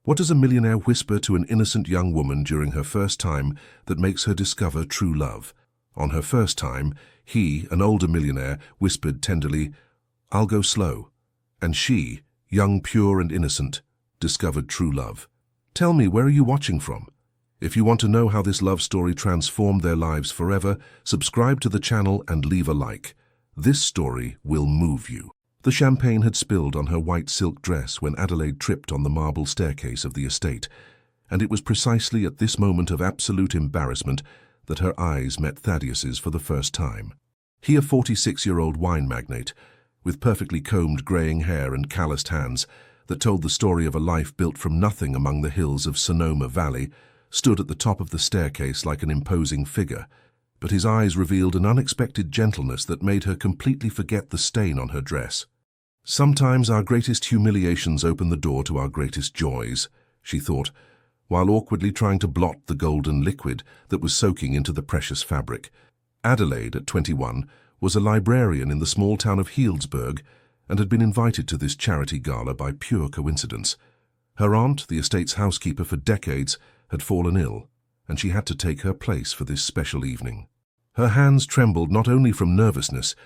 What does a millionaire whisper to an innocent young woman during her first time that makes her discover true love? On her first time, he, an older millionaire, whispered tenderly, "I'll go slow." And she, young, pure and innocent, discovered true love. Tell me, where are you watching from? If you want to know how this love story transformed their lives forever, subscribe to the channel and leave a like. This story will move you. The champagne had spilled on her white silk dress when Adelaide tripped on the marble staircase of the estate, and it was precisely at this moment of absolute embarrassment that her eyes met Thaddeus's for the first time. He, a 46-year-old wine magnate, with perfectly combed greying hair and calloused hands that told the story of a life built from nothing among the hills of Sonoma Valley, stood at the top of the staircase like an imposing figure, but his eyes revealed an unexpected gentleness that made her completely forget the stain on her dress. Sometimes our greatest humiliations open the door to our greatest joys, she thought, while awkwardly trying to blot the golden liquid that was soaking into the precious fabric. Adelaide, at 21, was a librarian in the small town of Healdsburg and had been invited to this charity gala by pure coincidence. Her aunt, the estate's housekeeper for decades, had fallen ill, and she had to take her place for this special evening. Her hands trembled not only from nervousness,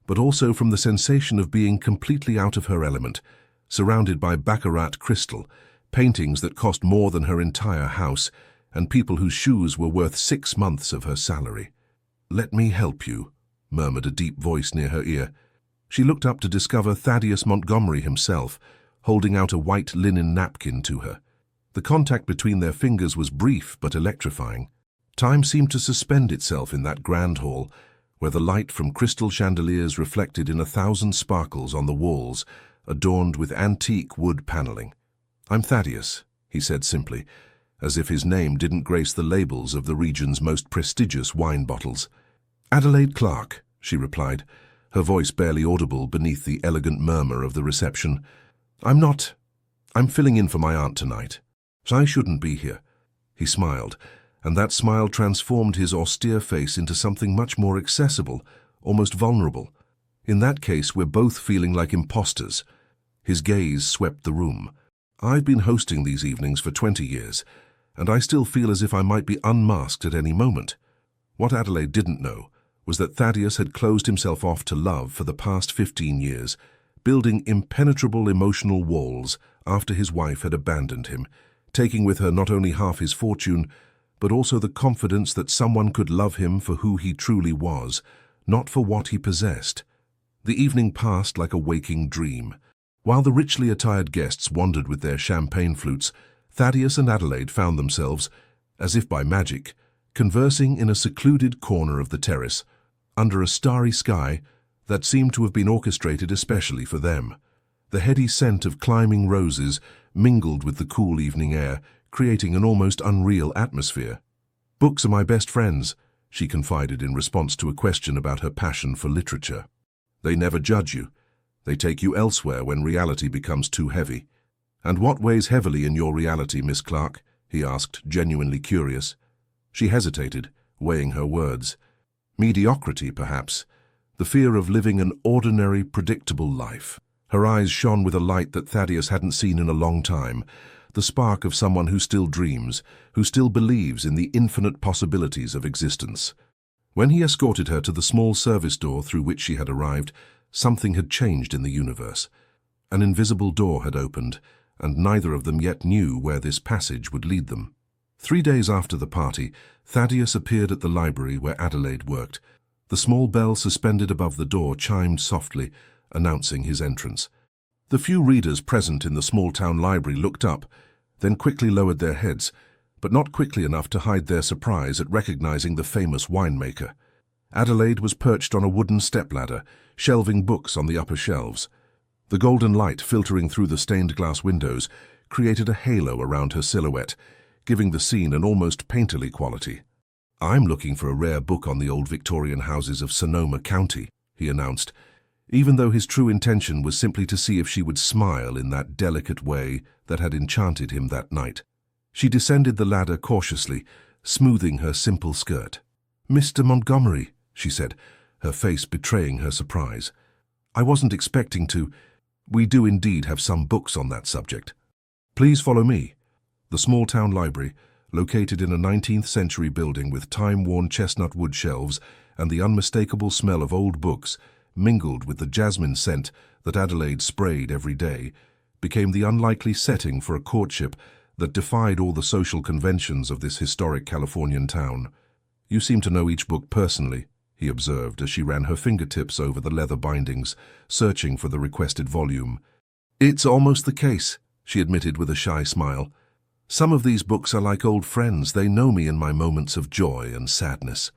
but also from the sensation of being completely out of her element, surrounded by baccarat crystal, paintings that cost more than her entire house, and people whose shoes were worth 6 months of her salary. "Let me help you," murmured a deep voice near her ear. She looked up to discover Thaddeus Montgomery himself, holding out a white linen napkin to her. The contact between their fingers was brief but electrifying. Time seemed to suspend itself in that grand hall, where the light from crystal chandeliers reflected in 1,000 sparkles on the walls, adorned with antique wood paneling. "I'm Thaddeus," he said simply, as if his name didn't grace the labels of the region's most prestigious wine bottles. "Adelaide Clark," she replied, her voice barely audible beneath the elegant murmur of the reception. I'm filling in for my aunt tonight. I shouldn't be here." He smiled, and that smile transformed his austere face into something much more accessible, almost vulnerable. "In that case, we're both feeling like imposters." His gaze swept the room. "I've been hosting these evenings for 20 years, and I still feel as if I might be unmasked at any moment." What Adelaide didn't know was that Thaddeus had closed himself off to love for the past 15 years, building impenetrable emotional walls after his wife had abandoned him, taking with her not only half his fortune, but also the confidence that someone could love him for who he truly was, not for what he possessed. The evening passed like a waking dream. While the richly attired guests wandered with their champagne flutes, Thaddeus and Adelaide found themselves, as if by magic, conversing in a secluded corner of the terrace, under a starry sky that seemed to have been orchestrated especially for them. The heady scent of climbing roses mingled with the cool evening air, creating an almost unreal atmosphere. "Books are my best friends," she confided in response to a question about her passion for literature. "They never judge you. They take you elsewhere when reality becomes too heavy." "And what weighs heavily in your reality, Miss Clark?" he asked, genuinely curious. She hesitated, weighing her words. Mediocrity, perhaps. The fear of living an ordinary, predictable life. Her eyes shone with a light that Thaddeus hadn't seen in a long time, the spark of someone who still dreams, who still believes in the infinite possibilities of existence. When he escorted her to the small service door through which she had arrived, something had changed in the universe. An invisible door had opened, and neither of them yet knew where this passage would lead them. 3 days after the party, Thaddeus appeared at the library where Adelaide worked. The small bell suspended above the door chimed softly, announcing his entrance. The few readers present in the small-town library looked up, then quickly lowered their heads, but not quickly enough to hide their surprise at recognizing the famous winemaker. Adelaide was perched on a wooden stepladder, shelving books on the upper shelves. The golden light filtering through the stained-glass windows created a halo around her silhouette, giving the scene an almost painterly quality. "I'm looking for a rare book on the old Victorian houses of Sonoma County," he announced, even though his true intention was simply to see if she would smile in that delicate way that had enchanted him that night. She descended the ladder cautiously, smoothing her simple skirt. "Mr. Montgomery," she said, her face betraying her surprise. "I wasn't expecting to. We do indeed have some books on that subject." "Please follow me," The small-town library, located in a 19th-century building with time-worn chestnut wood shelves and the unmistakable smell of old books, mingled with the jasmine scent that Adelaide sprayed every day, became the unlikely setting for a courtship that defied all the social conventions of this historic Californian town. "You seem to know each book personally," he observed as she ran her fingertips over the leather bindings, searching for the requested volume. "It's almost the case," she admitted with a shy smile. "Some of these books are like old friends. They know me in my moments of joy and sadness."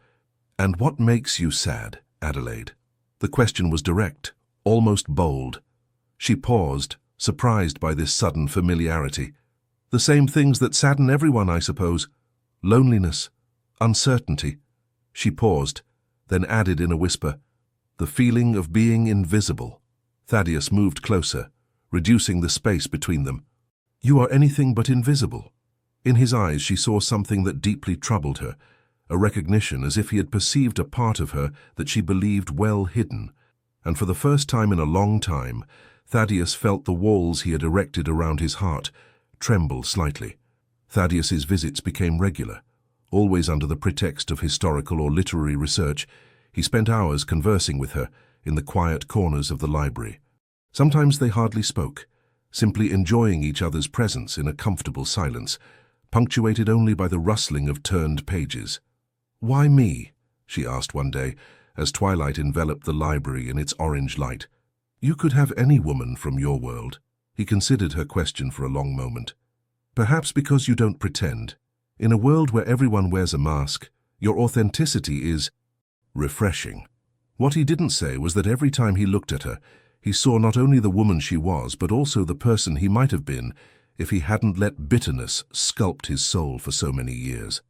"And what makes you sad, Adelaide?" The question was direct, almost bold. She paused, surprised by this sudden familiarity. "The same things that sadden everyone, I suppose. Loneliness, uncertainty." She paused, then added in a whisper, "The feeling of being invisible." Thaddeus moved closer, reducing the space between them. "You are anything but invisible." In his eyes she saw something that deeply troubled her, a recognition as if he had perceived a part of her that she believed well hidden. And for the first time in a long time, Thaddeus felt the walls he had erected around his heart tremble slightly. Thaddeus's visits became regular. Always under the pretext of historical or literary research, he spent hours conversing with her in the quiet corners of the library. Sometimes they hardly spoke, simply enjoying each other's presence in a comfortable silence, punctuated only by the rustling of turned pages. "Why me?" she asked one day, as twilight enveloped the library in its orange light. "You could have any woman from your world." He considered her question for a long moment. "Perhaps because you don't pretend. In a world where everyone wears a mask, your authenticity is refreshing." What he didn't say was that every time he looked at her, he saw not only the woman she was, but also the person he might have been if he hadn't let bitterness sculpt his soul for so many years.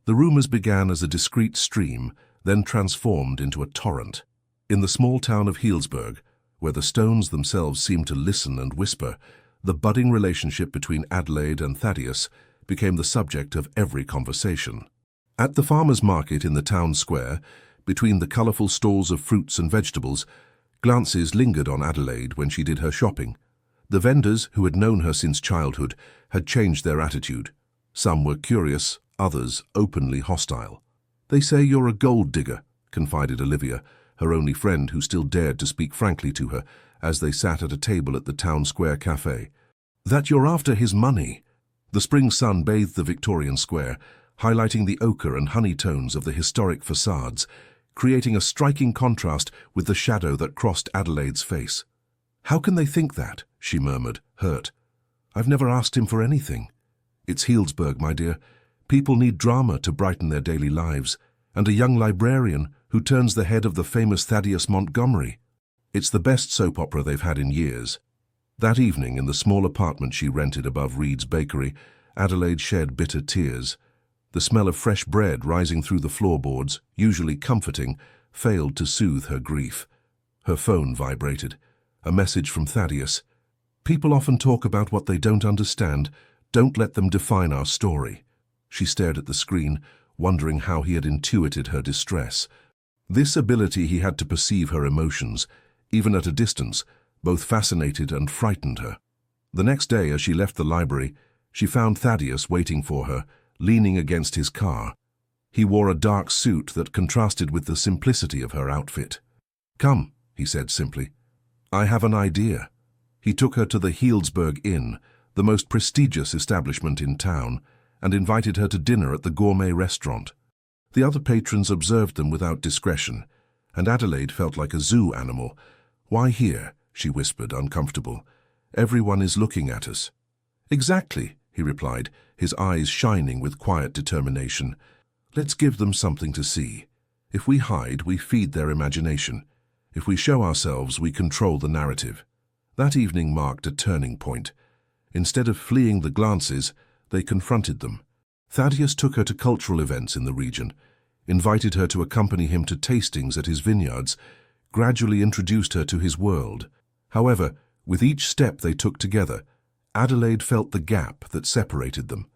The rumors began as a discreet stream, then transformed into a torrent. In the small town of Healdsburg, where the stones themselves seemed to listen and whisper, the budding relationship between Adelaide and Thaddeus became the subject of every conversation. At the farmer's market in the town square, between the colorful stalls of fruits and vegetables, glances lingered on Adelaide when she did her shopping. The vendors, who had known her since childhood, had changed their attitude. Some were curious, others openly hostile. "They say you're a gold digger," confided Olivia, her only friend who still dared to speak frankly to her as they sat at a table at the town square cafe. "That you're after his money." The spring sun bathed the Victorian square, highlighting the ochre and honey tones of the historic facades, creating a striking contrast with the shadow that crossed Adelaide's face. "How can they think that?" she murmured, hurt. "I've never asked him for anything." "It's Healdsburg, my dear. People need drama to brighten their daily lives, and a young librarian who turns the head of the famous Thaddeus Montgomery. It's the best soap opera they've had in years." That evening, in the small apartment she rented above Reed's Bakery, Adelaide shed bitter tears. The smell of fresh bread rising through the floorboards, usually comforting, failed to soothe her grief. Her phone vibrated. A message from Thaddeus. "People often talk about what they don't understand. Don't let them define our story." She stared at the screen, wondering how he had intuited her distress. This ability he had to perceive her emotions, even at a distance, both fascinated and frightened her. The next day, as she left the library, she found Thaddeus waiting for her, leaning against his car. He wore a dark suit that contrasted with the simplicity of her outfit. "Come," he said simply. "I have an idea." He took her to the Healdsburg Inn, the most prestigious establishment in town, and invited her to dinner at the gourmet restaurant. The other patrons observed them without discretion, and Adelaide felt like a zoo animal. "Why here?" she whispered, uncomfortable. "Everyone is looking at us." "Exactly," he replied, his eyes shining with quiet determination. "Let's give them something to see. If we hide, we feed their imagination. If we show ourselves, we control the narrative." That evening marked a turning point. Instead of fleeing the glances, they confronted them. Thaddeus took her to cultural events in the region, invited her to accompany him to tastings at his vineyards, gradually introduced her to his world. However, with each step they took together, Adelaide felt the gap that separated them.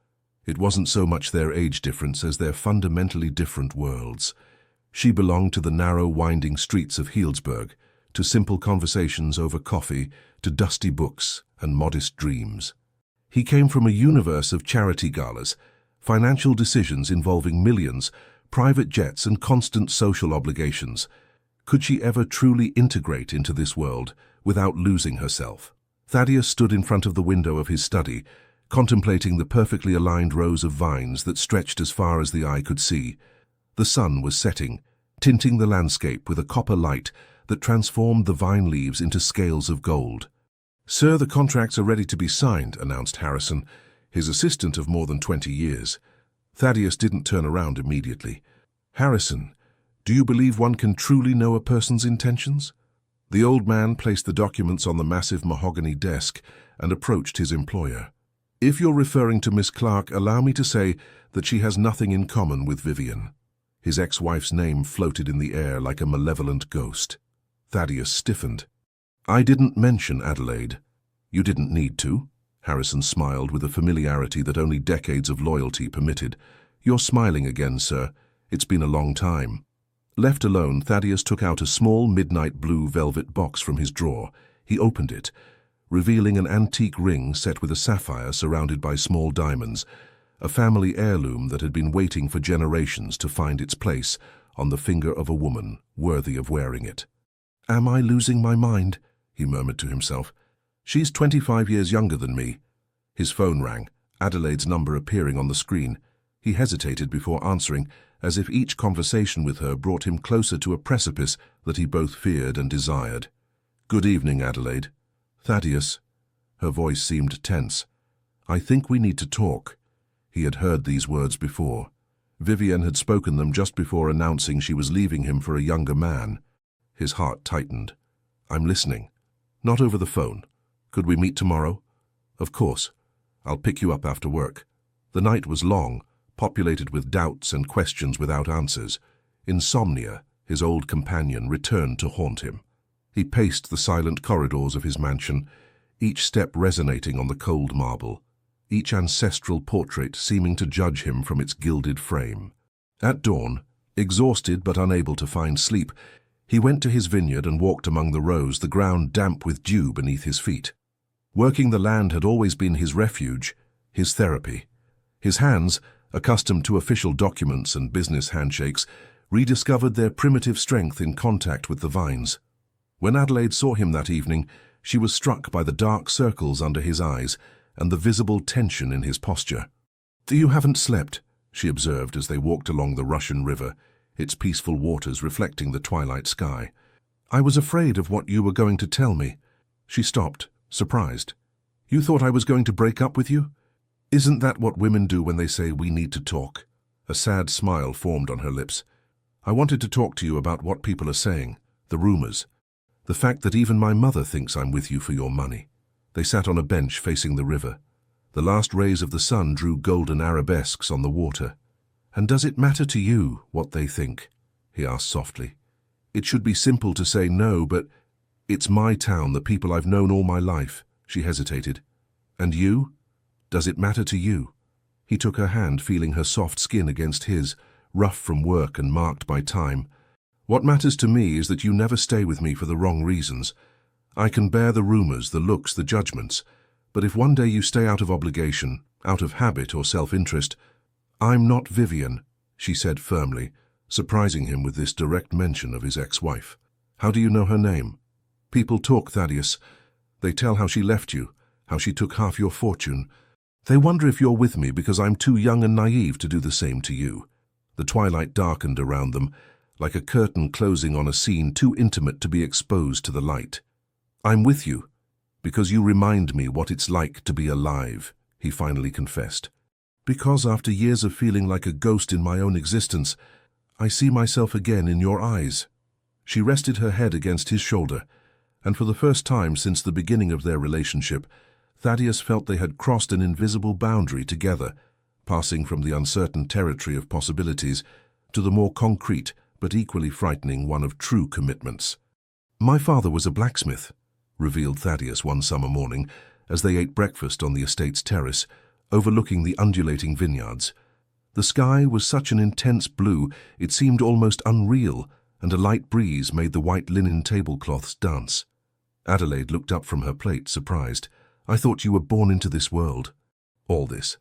It wasn't so much their age difference as their fundamentally different worlds. She belonged to the narrow, winding streets of Healdsburg, to simple conversations over coffee, to dusty books and modest dreams. He came from a universe of charity galas, financial decisions involving millions, private jets and constant social obligations. Could she ever truly integrate into this world without losing herself? Thaddeus stood in front of the window of his study, contemplating the perfectly aligned rows of vines that stretched as far as the eye could see. The sun was setting, tinting the landscape with a copper light that transformed the vine leaves into scales of gold. "Sir, the contracts are ready to be signed," announced Harrison, his assistant of more than 20 years. Thaddeus didn't turn around immediately. "Harrison, do you believe one can truly know a person's intentions?" The old man placed the documents on the massive mahogany desk and approached his employer. "If you're referring to Miss Clark, allow me to say that she has nothing in common with Vivian." His ex-wife's name floated in the air like a malevolent ghost. Thaddeus stiffened. "I didn't mention Adelaide." "You didn't need to." Harrison smiled with a familiarity that only decades of loyalty permitted. "You're smiling again, sir. It's been a long time." Left alone, Thaddeus took out a small midnight blue velvet box from his drawer. He opened it, revealing an antique ring set with a sapphire surrounded by small diamonds, a family heirloom that had been waiting for generations to find its place on the finger of a woman worthy of wearing it. "Am I losing my mind?" he murmured to himself. "She's 25 years younger than me." His phone rang, Adelaide's number appearing on the screen. He hesitated before answering, as if each conversation with her brought him closer to a precipice that he both feared and desired. "Good evening, Adelaide." "Thaddeus." Her voice seemed tense. "I think we need to talk." He had heard these words before. Vivian had spoken them just before announcing she was leaving him for a younger man. His heart tightened. "I'm listening." "Not over the phone. Could we meet tomorrow?" "Of course. I'll pick you up after work." The night was long, populated with doubts and questions without answers. Insomnia, his old companion, returned to haunt him. He paced the silent corridors of his mansion, each step resonating on the cold marble, each ancestral portrait seeming to judge him from its gilded frame. At dawn, exhausted but unable to find sleep, he went to his vineyard and walked among the rows, the ground damp with dew beneath his feet. Working the land had always been his refuge, his therapy. His hands, accustomed to official documents and business handshakes, rediscovered their primitive strength in contact with the vines. When Adelaide saw him that evening, she was struck by the dark circles under his eyes and the visible tension in his posture. "You haven't slept," she observed as they walked along the Russian River, its peaceful waters reflecting the twilight sky. "I was afraid of what you were going to tell me." She stopped, surprised. "You thought I was going to break up with you? Isn't that what women do when they say we need to talk?" A sad smile formed on her lips. "I wanted to talk to you about what people are saying, the rumors. The fact that even my mother thinks I'm with you for your money." They sat on a bench facing the river. The last rays of the sun drew golden arabesques on the water. "And does it matter to you what they think?" he asked softly. "It should be simple to say no, but it's my town, the people I've known all my life." She hesitated. "And you? Does it matter to you?" He took her hand, feeling her soft skin against his, rough from work and marked by time. "What matters to me is that you never stay with me for the wrong reasons. I can bear the rumors, the looks, the judgments, but if one day you stay out of obligation, out of habit or self-interest—" "I'm not Vivian," she said firmly, surprising him with this direct mention of his ex-wife. "How do you know her name?" "People talk, Thaddeus. They tell how she left you, how she took half your fortune. They wonder if you're with me because I'm too young and naive to do the same to you." The twilight darkened around them, like a curtain closing on a scene too intimate to be exposed to the light. "I'm with you because you remind me what it's like to be alive," he finally confessed. "Because after years of feeling like a ghost in my own existence, I see myself again in your eyes." She rested her head against his shoulder, and for the first time since the beginning of their relationship, Thaddeus felt they had crossed an invisible boundary together, passing from the uncertain territory of possibilities to the more concrete but equally frightening one of true commitments. "My father was a blacksmith," revealed Thaddeus one summer morning as they ate breakfast on the estate's terrace, overlooking the undulating vineyards. The sky was such an intense blue it seemed almost unreal, and a light breeze made the white linen tablecloths dance. Adelaide looked up from her plate, surprised. "I thought you were born into this world." all this.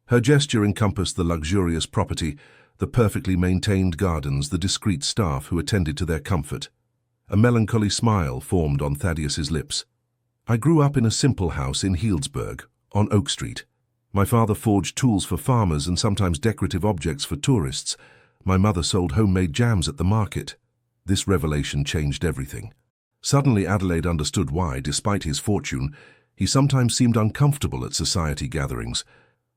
Her gesture encompassed the luxurious property, the perfectly maintained gardens, the discreet staff who attended to their comfort. A melancholy smile formed on Thaddeus's lips. I grew up in a simple house in Healdsburg, on Oak Street. My father forged tools for farmers and sometimes decorative objects for tourists. My mother sold homemade jams at the market. This revelation changed everything. Suddenly Adelaide understood why, despite his fortune, he sometimes seemed uncomfortable at society gatherings,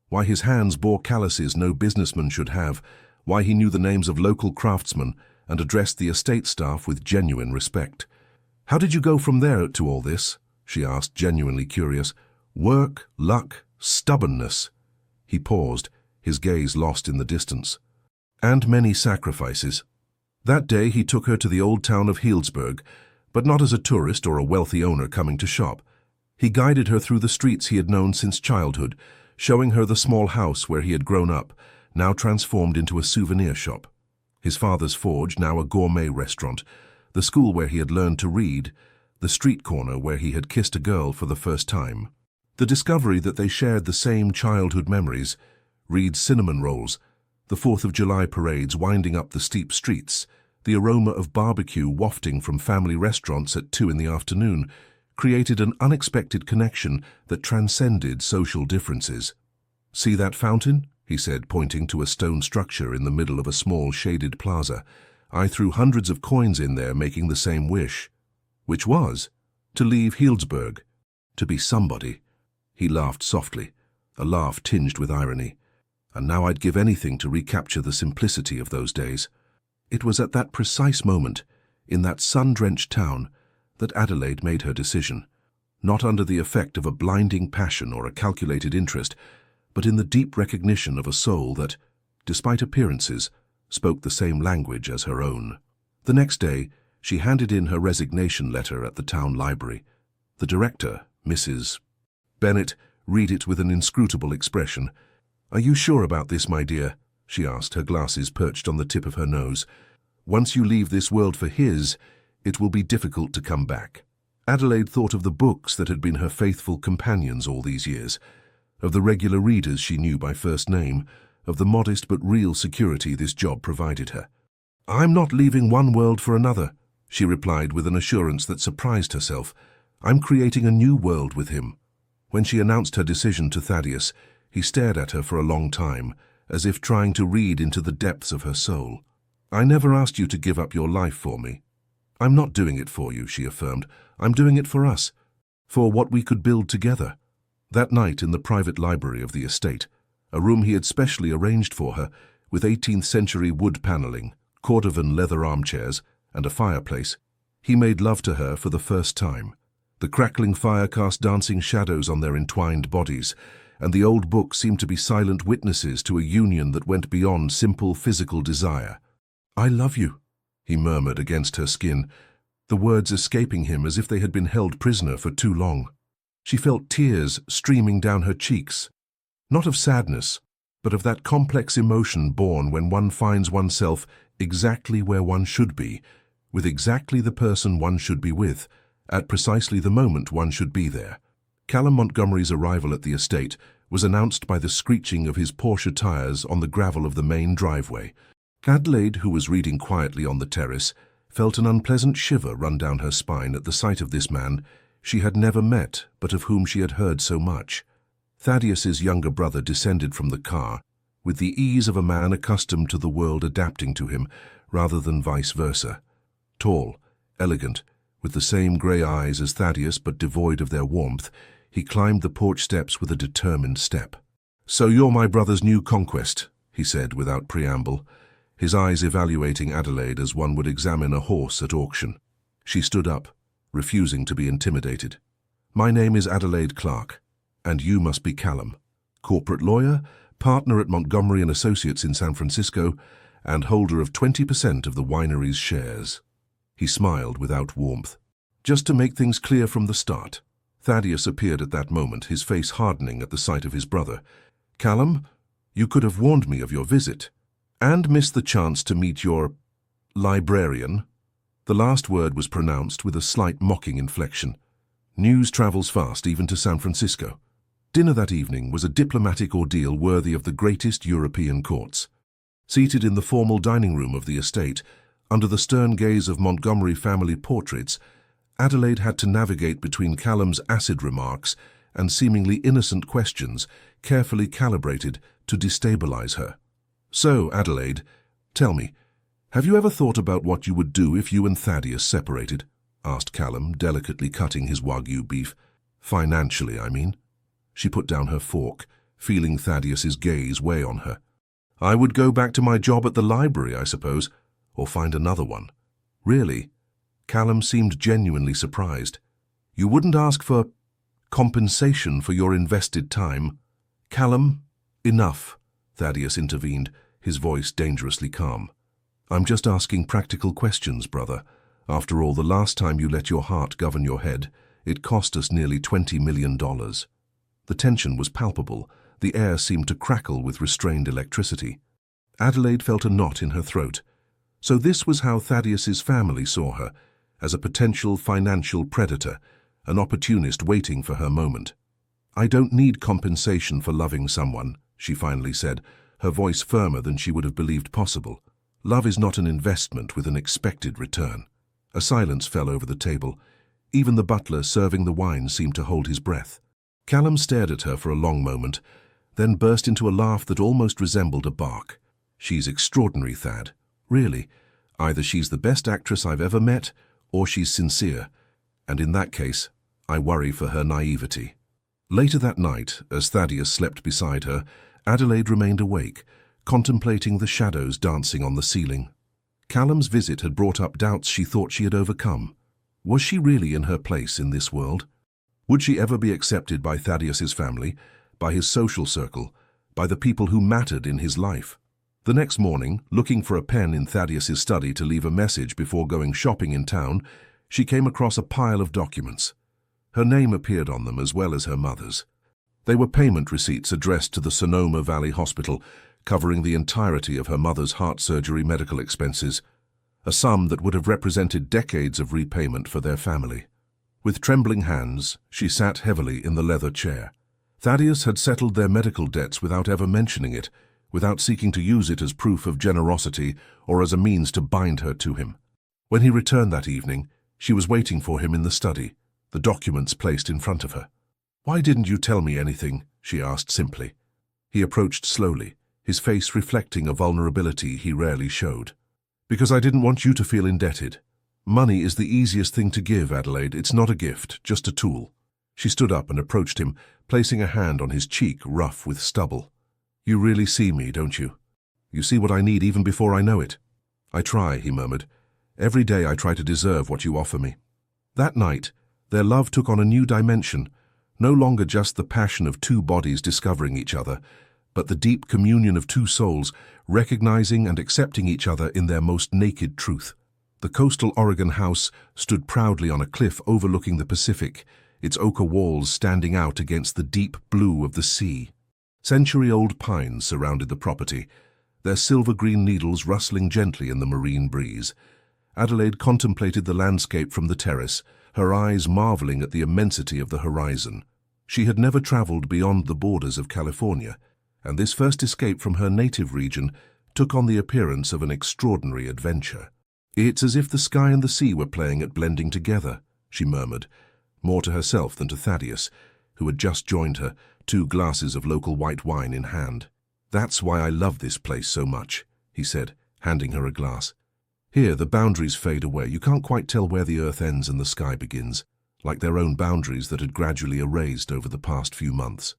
why his hands bore calluses no businessman should have, why he knew the names of local craftsmen and addressed the estate staff with genuine respect. "How did you go from there to all this?" she asked, genuinely curious. "Work, luck, stubbornness." He paused, his gaze lost in the distance. "And many sacrifices." That day he took her to the old town of Healdsburg, but not as a tourist or a wealthy owner coming to shop. He guided her through the streets he had known since childhood, showing her the small house where he had grown up, now transformed into a souvenir shop. His father's forge, now a gourmet restaurant, the school where he had learned to read, the street corner where he had kissed a girl for the first time. The discovery that they shared the same childhood memories, Reed's cinnamon rolls, the 4th of July parades winding up the steep streets, the aroma of barbecue wafting from family restaurants at 2 in the afternoon, created an unexpected connection that transcended social differences. "See that fountain?" he said, pointing to a stone structure in the middle of a small shaded plaza. "I threw hundreds of coins in there making the same wish." Which was? To leave Healdsburg. To be somebody. He laughed softly, a laugh tinged with irony. And now I'd give anything to recapture the simplicity of those days. It was at that precise moment, in that sun-drenched town, that Adelaide made her decision, not under the effect of a blinding passion or a calculated interest, but in the deep recognition of a soul that, despite appearances, spoke the same language as her own. The next day, she handed in her resignation letter at the town library. The director, Mrs. Bennett, read it with an inscrutable expression. "Are you sure about this, my dear?" she asked, her glasses perched on the tip of her nose. "Once you leave this world for his, it will be difficult to come back." Adelaide thought of the books that had been her faithful companions all these years, of the regular readers she knew by first name, of the modest but real security this job provided her. "I'm not leaving one world for another," she replied with an assurance that surprised herself. "I'm creating a new world with him." When she announced her decision to Thaddeus, he stared at her for a long time, as if trying to read into the depths of her soul. "I never asked you to give up your life for me." "I'm not doing it for you," she affirmed. "I'm doing it for us, for what we could build together." That night in the private library of the estate, a room he had specially arranged for her, with 18th-century wood paneling, cordovan leather armchairs, and a fireplace, he made love to her for the first time. The crackling fire cast dancing shadows on their entwined bodies, and the old books seemed to be silent witnesses to a union that went beyond simple physical desire. "I love you," he murmured against her skin, the words escaping him as if they had been held prisoner for too long. She felt tears streaming down her cheeks, not of sadness, but of that complex emotion born when one finds oneself exactly where one should be, with exactly the person one should be with, at precisely the moment one should be there. Callum Montgomery's arrival at the estate was announced by the screeching of his Porsche tires on the gravel of the main driveway. Adelaide, who was reading quietly on the terrace, felt an unpleasant shiver run down her spine at the sight of this man she had never met but of whom she had heard so much. Thaddeus's younger brother descended from the car, with the ease of a man accustomed to the world adapting to him, rather than vice versa. Tall, elegant, with the same grey eyes as Thaddeus but devoid of their warmth, he climbed the porch steps with a determined step. "So you're my brother's new conquest," he said without preamble, his eyes evaluating Adelaide as one would examine a horse at auction. She stood up, refusing to be intimidated. "My name is Adelaide Clark, and you must be Callum, corporate lawyer, partner at Montgomery & Associates in San Francisco, and holder of 20% of the winery's shares." He smiled without warmth. "Just to make things clear from the start." Thaddeus appeared at that moment, his face hardening at the sight of his brother. "Callum, you could have warned me of your visit, and missed the chance to meet your librarian." The last word was pronounced with a slight mocking inflection. "News travels fast, even to San Francisco." Dinner that evening was a diplomatic ordeal worthy of the greatest European courts. Seated in the formal dining room of the estate, under the stern gaze of Montgomery family portraits, Adelaide had to navigate between Callum's acid remarks and seemingly innocent questions carefully calibrated to destabilize her. "So, Adelaide, tell me, have you ever thought about what you would do if you and Thaddeus separated?" asked Callum, delicately cutting his Wagyu beef. "Financially, I mean." She put down her fork, feeling Thaddeus's gaze weigh on her. "I would go back to my job at the library, I suppose, or find another one." "Really?" Callum seemed genuinely surprised. "You wouldn't ask for compensation for your invested time?" "Callum, enough," Thaddeus intervened, his voice dangerously calm. "I'm just asking practical questions, brother. After all, the last time you let your heart govern your head, it cost us nearly $20 million. The tension was palpable. The air seemed to crackle with restrained electricity. Adelaide felt a knot in her throat. So this was how Thaddeus's family saw her, as a potential financial predator, an opportunist waiting for her moment. "I don't need compensation for loving someone," she finally said, her voice firmer than she would have believed possible. "Love is not an investment with an expected return." A silence fell over the table. Even the butler serving the wine seemed to hold his breath. Callum stared at her for a long moment, then burst into a laugh that almost resembled a bark. "She's extraordinary, Thad. Really. Either she's the best actress I've ever met, or she's sincere. And in that case, I worry for her naivety." Later that night, as Thaddeus slept beside her, Adelaide remained awake, contemplating the shadows dancing on the ceiling. Callum's visit had brought up doubts she thought she had overcome. Was she really in her place in this world? Would she ever be accepted by Thaddeus's family, by his social circle, by the people who mattered in his life? The next morning, looking for a pen in Thaddeus's study to leave a message before going shopping in town, she came across a pile of documents. Her name appeared on them as well as her mother's. They were payment receipts addressed to the Sonoma Valley Hospital, covering the entirety of her mother's heart surgery medical expenses, a sum that would have represented decades of repayment for their family. With trembling hands, she sat heavily in the leather chair. Thaddeus had settled their medical debts without ever mentioning it, without seeking to use it as proof of generosity or as a means to bind her to him. When he returned that evening, she was waiting for him in the study, the documents placed in front of her. "Why didn't you tell me anything?" she asked simply. He approached slowly, his face reflecting a vulnerability he rarely showed. "Because I didn't want you to feel indebted. Money is the easiest thing to give, Adelaide. It's not a gift, just a tool." She stood up and approached him, placing a hand on his cheek rough with stubble. "You really see me, don't you? You see what I need even before I know it." "I try," he murmured. "Every day I try to deserve what you offer me." That night, their love took on a new dimension, no longer just the passion of two bodies discovering each other, but the deep communion of two souls, recognizing and accepting each other in their most naked truth. The coastal Oregon house stood proudly on a cliff overlooking the Pacific, its ochre walls standing out against the deep blue of the sea. Century-old pines surrounded the property, their silver-green needles rustling gently in the marine breeze. Adelaide contemplated the landscape from the terrace, her eyes marveling at the immensity of the horizon. She had never traveled beyond the borders of California, and this first escape from her native region took on the appearance of an extraordinary adventure. "It's as if the sky and the sea were playing at blending together," she murmured, more to herself than to Thaddeus, who had just joined her, 2 glasses of local white wine in hand. "That's why I love this place so much," he said, handing her a glass. "Here, the boundaries fade away. You can't quite tell where the earth ends and the sky begins, like their own boundaries that had gradually erased over the past few months."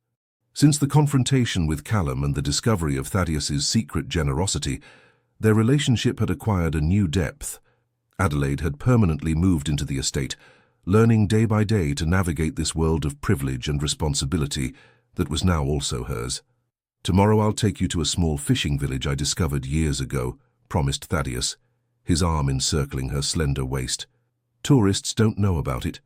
Since the confrontation with Callum and the discovery of Thaddeus's secret generosity, their relationship had acquired a new depth. Adelaide had permanently moved into the estate, learning day by day to navigate this world of privilege and responsibility that was now also hers. "Tomorrow I'll take you to a small fishing village I discovered years ago," promised Thaddeus, his arm encircling her slender waist. "Tourists don't know about it.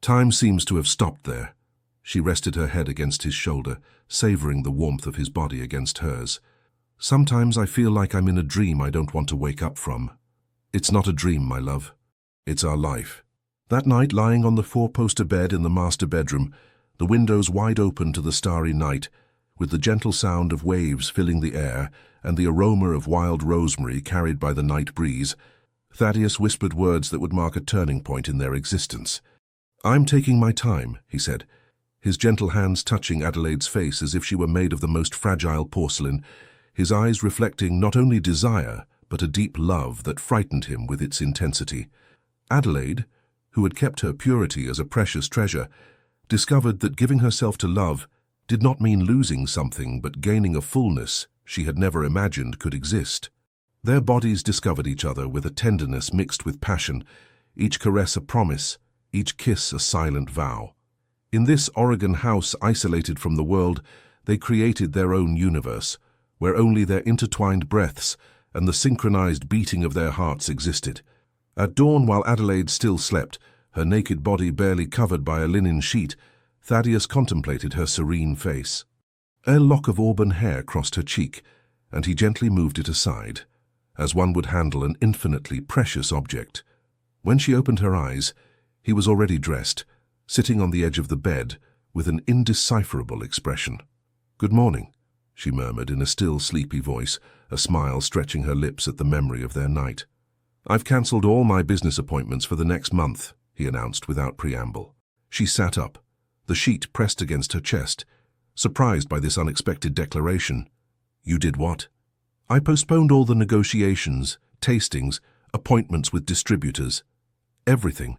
Time seems to have stopped there." She rested her head against his shoulder, savoring the warmth of his body against hers. "Sometimes I feel like I'm in a dream I don't want to wake up from." "It's not a dream, my love. It's our life." That night, lying on the 4-poster bed in the master bedroom, the windows wide open to the starry night, with the gentle sound of waves filling the air and the aroma of wild rosemary carried by the night breeze, Thaddeus whispered words that would mark a turning point in their existence. "I'm taking my time," he said, his gentle hands touching Adelaide's face as if she were made of the most fragile porcelain, his eyes reflecting not only desire, but a deep love that frightened him with its intensity. Adelaide, who had kept her purity as a precious treasure, discovered that giving herself to love did not mean losing something but gaining a fullness she had never imagined could exist. Their bodies discovered each other with a tenderness mixed with passion, each caress a promise, each kiss a silent vow. In this Oregon house isolated from the world, they created their own universe, where only their intertwined breaths and the synchronized beating of their hearts existed. At dawn, while Adelaide still slept, her naked body barely covered by a linen sheet, Thaddeus contemplated her serene face. A lock of auburn hair crossed her cheek, and he gently moved it aside, as one would handle an infinitely precious object. When she opened her eyes, he was already dressed, sitting on the edge of the bed, with an indecipherable expression. "Good morning," she murmured in a still, sleepy voice, a smile stretching her lips at the memory of their night. "I've cancelled all my business appointments for the next month," he announced without preamble. She sat up, the sheet pressed against her chest, surprised by this unexpected declaration. "You did what?" "I postponed all the negotiations, tastings, appointments with distributors. Everything.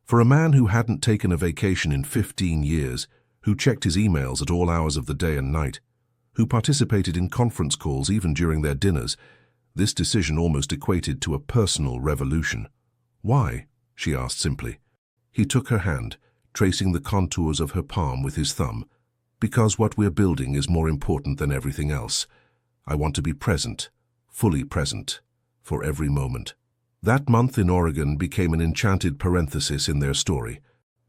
For a man who hadn't taken a vacation in 15 years, who checked his emails at all hours of the day and night, who participated in conference calls even during their dinners, this decision almost equated to a personal revolution." "Why?" she asked simply. He took her hand, tracing the contours of her palm with his thumb. "Because what we're building is more important than everything else. I want to be present, fully present, for every moment." That month in Oregon became an enchanted parenthesis in their story.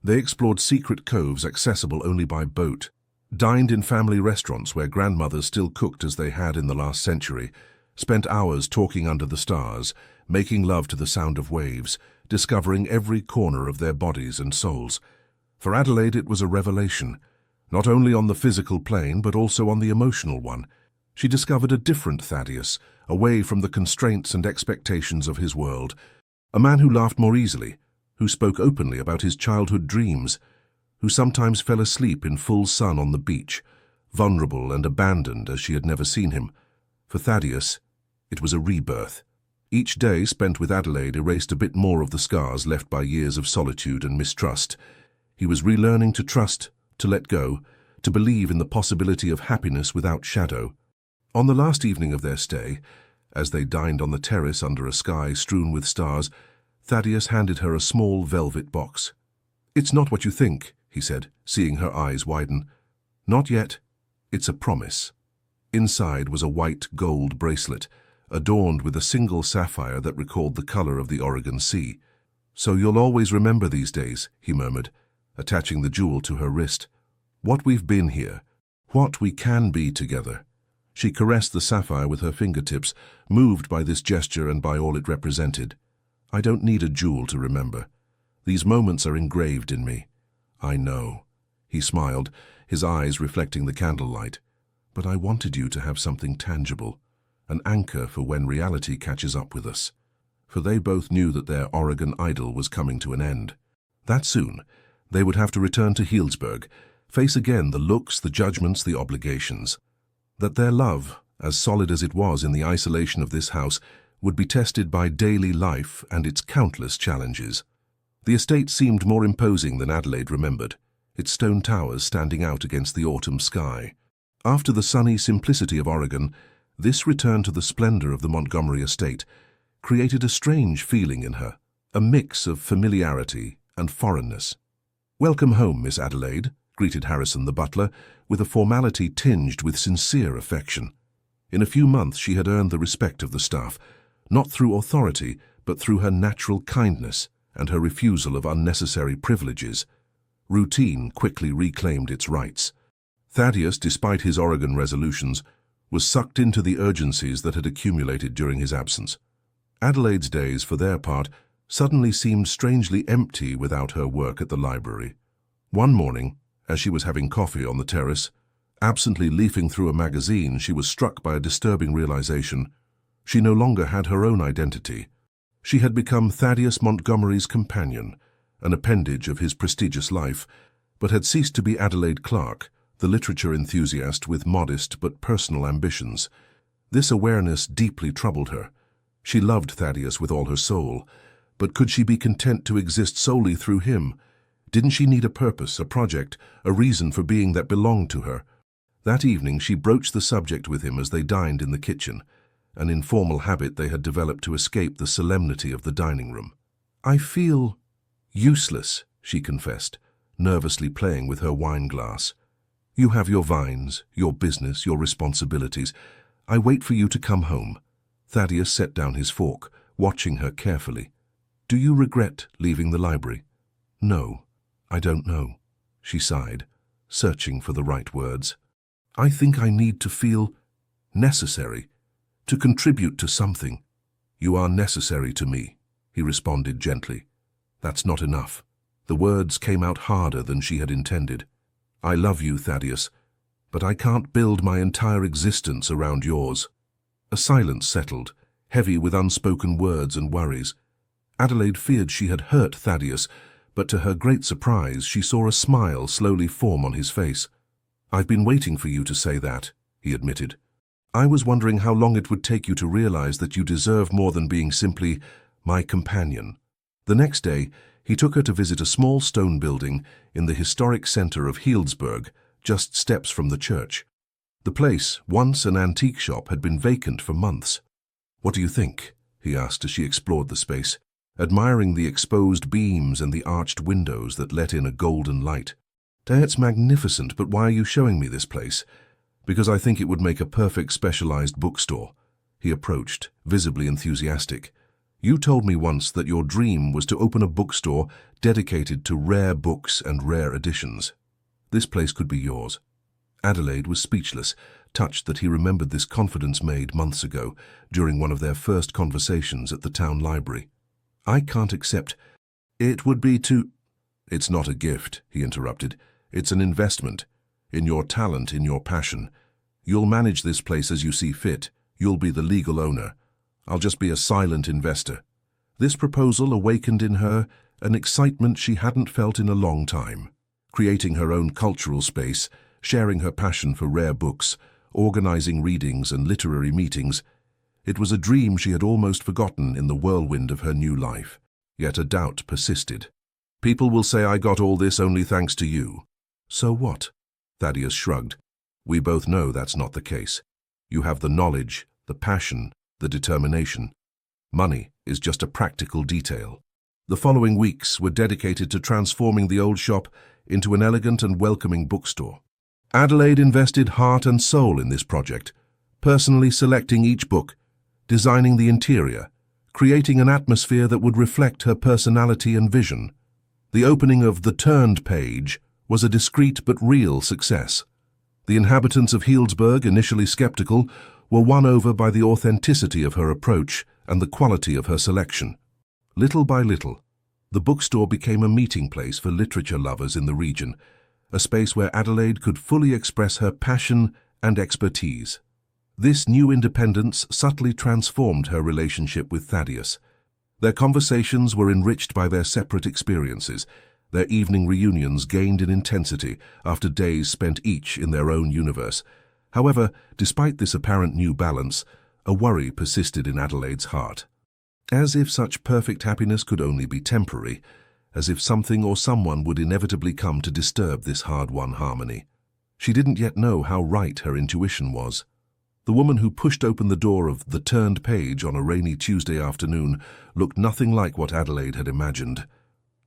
They explored secret coves accessible only by boat, dined in family restaurants where grandmothers still cooked as they had in the last century, spent hours talking under the stars, making love to the sound of waves, discovering every corner of their bodies and souls. For Adelaide it was a revelation, not only on the physical plane but also on the emotional one. She discovered a different Thaddeus, away from the constraints and expectations of his world, a man who laughed more easily, who spoke openly about his childhood dreams, who sometimes fell asleep in full sun on the beach, vulnerable and abandoned as she had never seen him. For Thaddeus, it was a rebirth. Each day spent with Adelaide erased a bit more of the scars left by years of solitude and mistrust. He was relearning to trust, to let go, to believe in the possibility of happiness without shadow. On the last evening of their stay, as they dined on the terrace under a sky strewn with stars, Thaddeus handed her a small velvet box. "It's not what you think," he said, seeing her eyes widen. "Not yet. It's a promise." Inside was a white gold bracelet, adorned with a single sapphire that recalled the color of the Oregon Sea. "So you'll always remember these days," he murmured, attaching the jewel to her wrist. "What we've been here, what we can be together." She caressed the sapphire with her fingertips, moved by this gesture and by all it represented. "I don't need a jewel to remember. These moments are engraved in me." "I know." He smiled, his eyes reflecting the candlelight. "But I wanted you to have something tangible, an anchor for when reality catches up with us." For they both knew that their Oregon idyll was coming to an end. That soon, they would have to return to Healdsburg, face again the looks, the judgments, the obligations. That their love, as solid as it was in the isolation of this house, would be tested by daily life and its countless challenges. The estate seemed more imposing than Adelaide remembered, its stone towers standing out against the autumn sky. After the sunny simplicity of Oregon, this return to the splendor of the Montgomery estate created a strange feeling in her, a mix of familiarity and foreignness. "Welcome home, Miss Adelaide," greeted Harrison the butler, with a formality tinged with sincere affection. In a few months she had earned the respect of the staff, not through authority, but through her natural kindness and her refusal of unnecessary privileges. Routine quickly reclaimed its rights. Thaddeus, despite his Oregon resolutions, was sucked into the urgencies that had accumulated during his absence. Adelaide's days, for their part, suddenly seemed strangely empty without her work at the library. One morning, As she was having coffee on the terrace, absently leafing through a magazine, she was struck by a disturbing realization. She no longer had her own identity. She had become Thaddeus Montgomery's companion, an appendage of his prestigious life, but had ceased to be Adelaide Clarke, the literature enthusiast with modest but personal ambitions. This awareness deeply troubled her. She loved Thaddeus with all her soul, but could she be content to exist solely through him? Didn't she need a purpose, a project, a reason for being that belonged to her? That evening she broached the subject with him as they dined in the kitchen, an informal habit they had developed to escape the solemnity of the dining room. "I feel useless," she confessed, nervously playing with her wine glass. "You have your vines, your business, your responsibilities. I wait for you to come home." Thaddeus set down his fork, watching her carefully. "Do you regret leaving the library?" "No, I don't know," she sighed, searching for the right words. "I think I need to feel necessary, to contribute to something." "You are necessary to me," he responded gently. "That's not enough." The words came out harder than she had intended. "I love you, Thaddeus, but I can't build my entire existence around yours." A silence settled, heavy with unspoken words and worries. Adelaide feared she had hurt Thaddeus, but to her great surprise she saw a smile slowly form on his face. "I've been waiting for you to say that," he admitted. "I was wondering how long it would take you to realize that you deserve more than being simply my companion." The next day, he took her to visit a small stone building in the historic center of Healdsburg, just steps from the church. The place, once an antique shop, had been vacant for months. "What do you think?" he asked as she explored the space, admiring the exposed beams and the arched windows that let in a golden light. "It's magnificent, but why are you showing me this place?" "Because I think it would make a perfect specialized bookstore." He approached, visibly enthusiastic. "You told me once that your dream was to open a bookstore dedicated to rare books and rare editions. This place could be yours." Adelaide was speechless, touched that he remembered this confidence made months ago, during one of their first conversations at the town library. "I can't accept. It would be too—" "It's not a gift," he interrupted. "It's an investment. In your talent, in your passion. You'll manage this place as you see fit. You'll be the legal owner. I'll just be a silent investor." This proposal awakened in her an excitement she hadn't felt in a long time. Creating her own cultural space, sharing her passion for rare books, organizing readings and literary meetings. It was a dream she had almost forgotten in the whirlwind of her new life. Yet a doubt persisted. "People will say I got all this only thanks to you." "So what?" Thaddeus shrugged. "We both know that's not the case. You have the knowledge, the passion, the determination. Money is just a practical detail." The following weeks were dedicated to transforming the old shop into an elegant and welcoming bookstore. Adelaide invested heart and soul in this project, personally selecting each book, designing the interior, creating an atmosphere that would reflect her personality and vision. The opening of The Turned Page was a discreet but real success. The inhabitants of Healdsburg, initially skeptical, were won over by the authenticity of her approach and the quality of her selection. Little by little, the bookstore became a meeting place for literature lovers in the region, a space where Adelaide could fully express her passion and expertise. This new independence subtly transformed her relationship with Thaddeus. Their conversations were enriched by their separate experiences. Their evening reunions gained in intensity after days spent each in their own universe. However, despite this apparent new balance, a worry persisted in Adelaide's heart. As if such perfect happiness could only be temporary, as if something or someone would inevitably come to disturb this hard-won harmony. She didn't yet know how right her intuition was. The woman who pushed open the door of The Turned Page on a rainy Tuesday afternoon looked nothing like what Adelaide had imagined.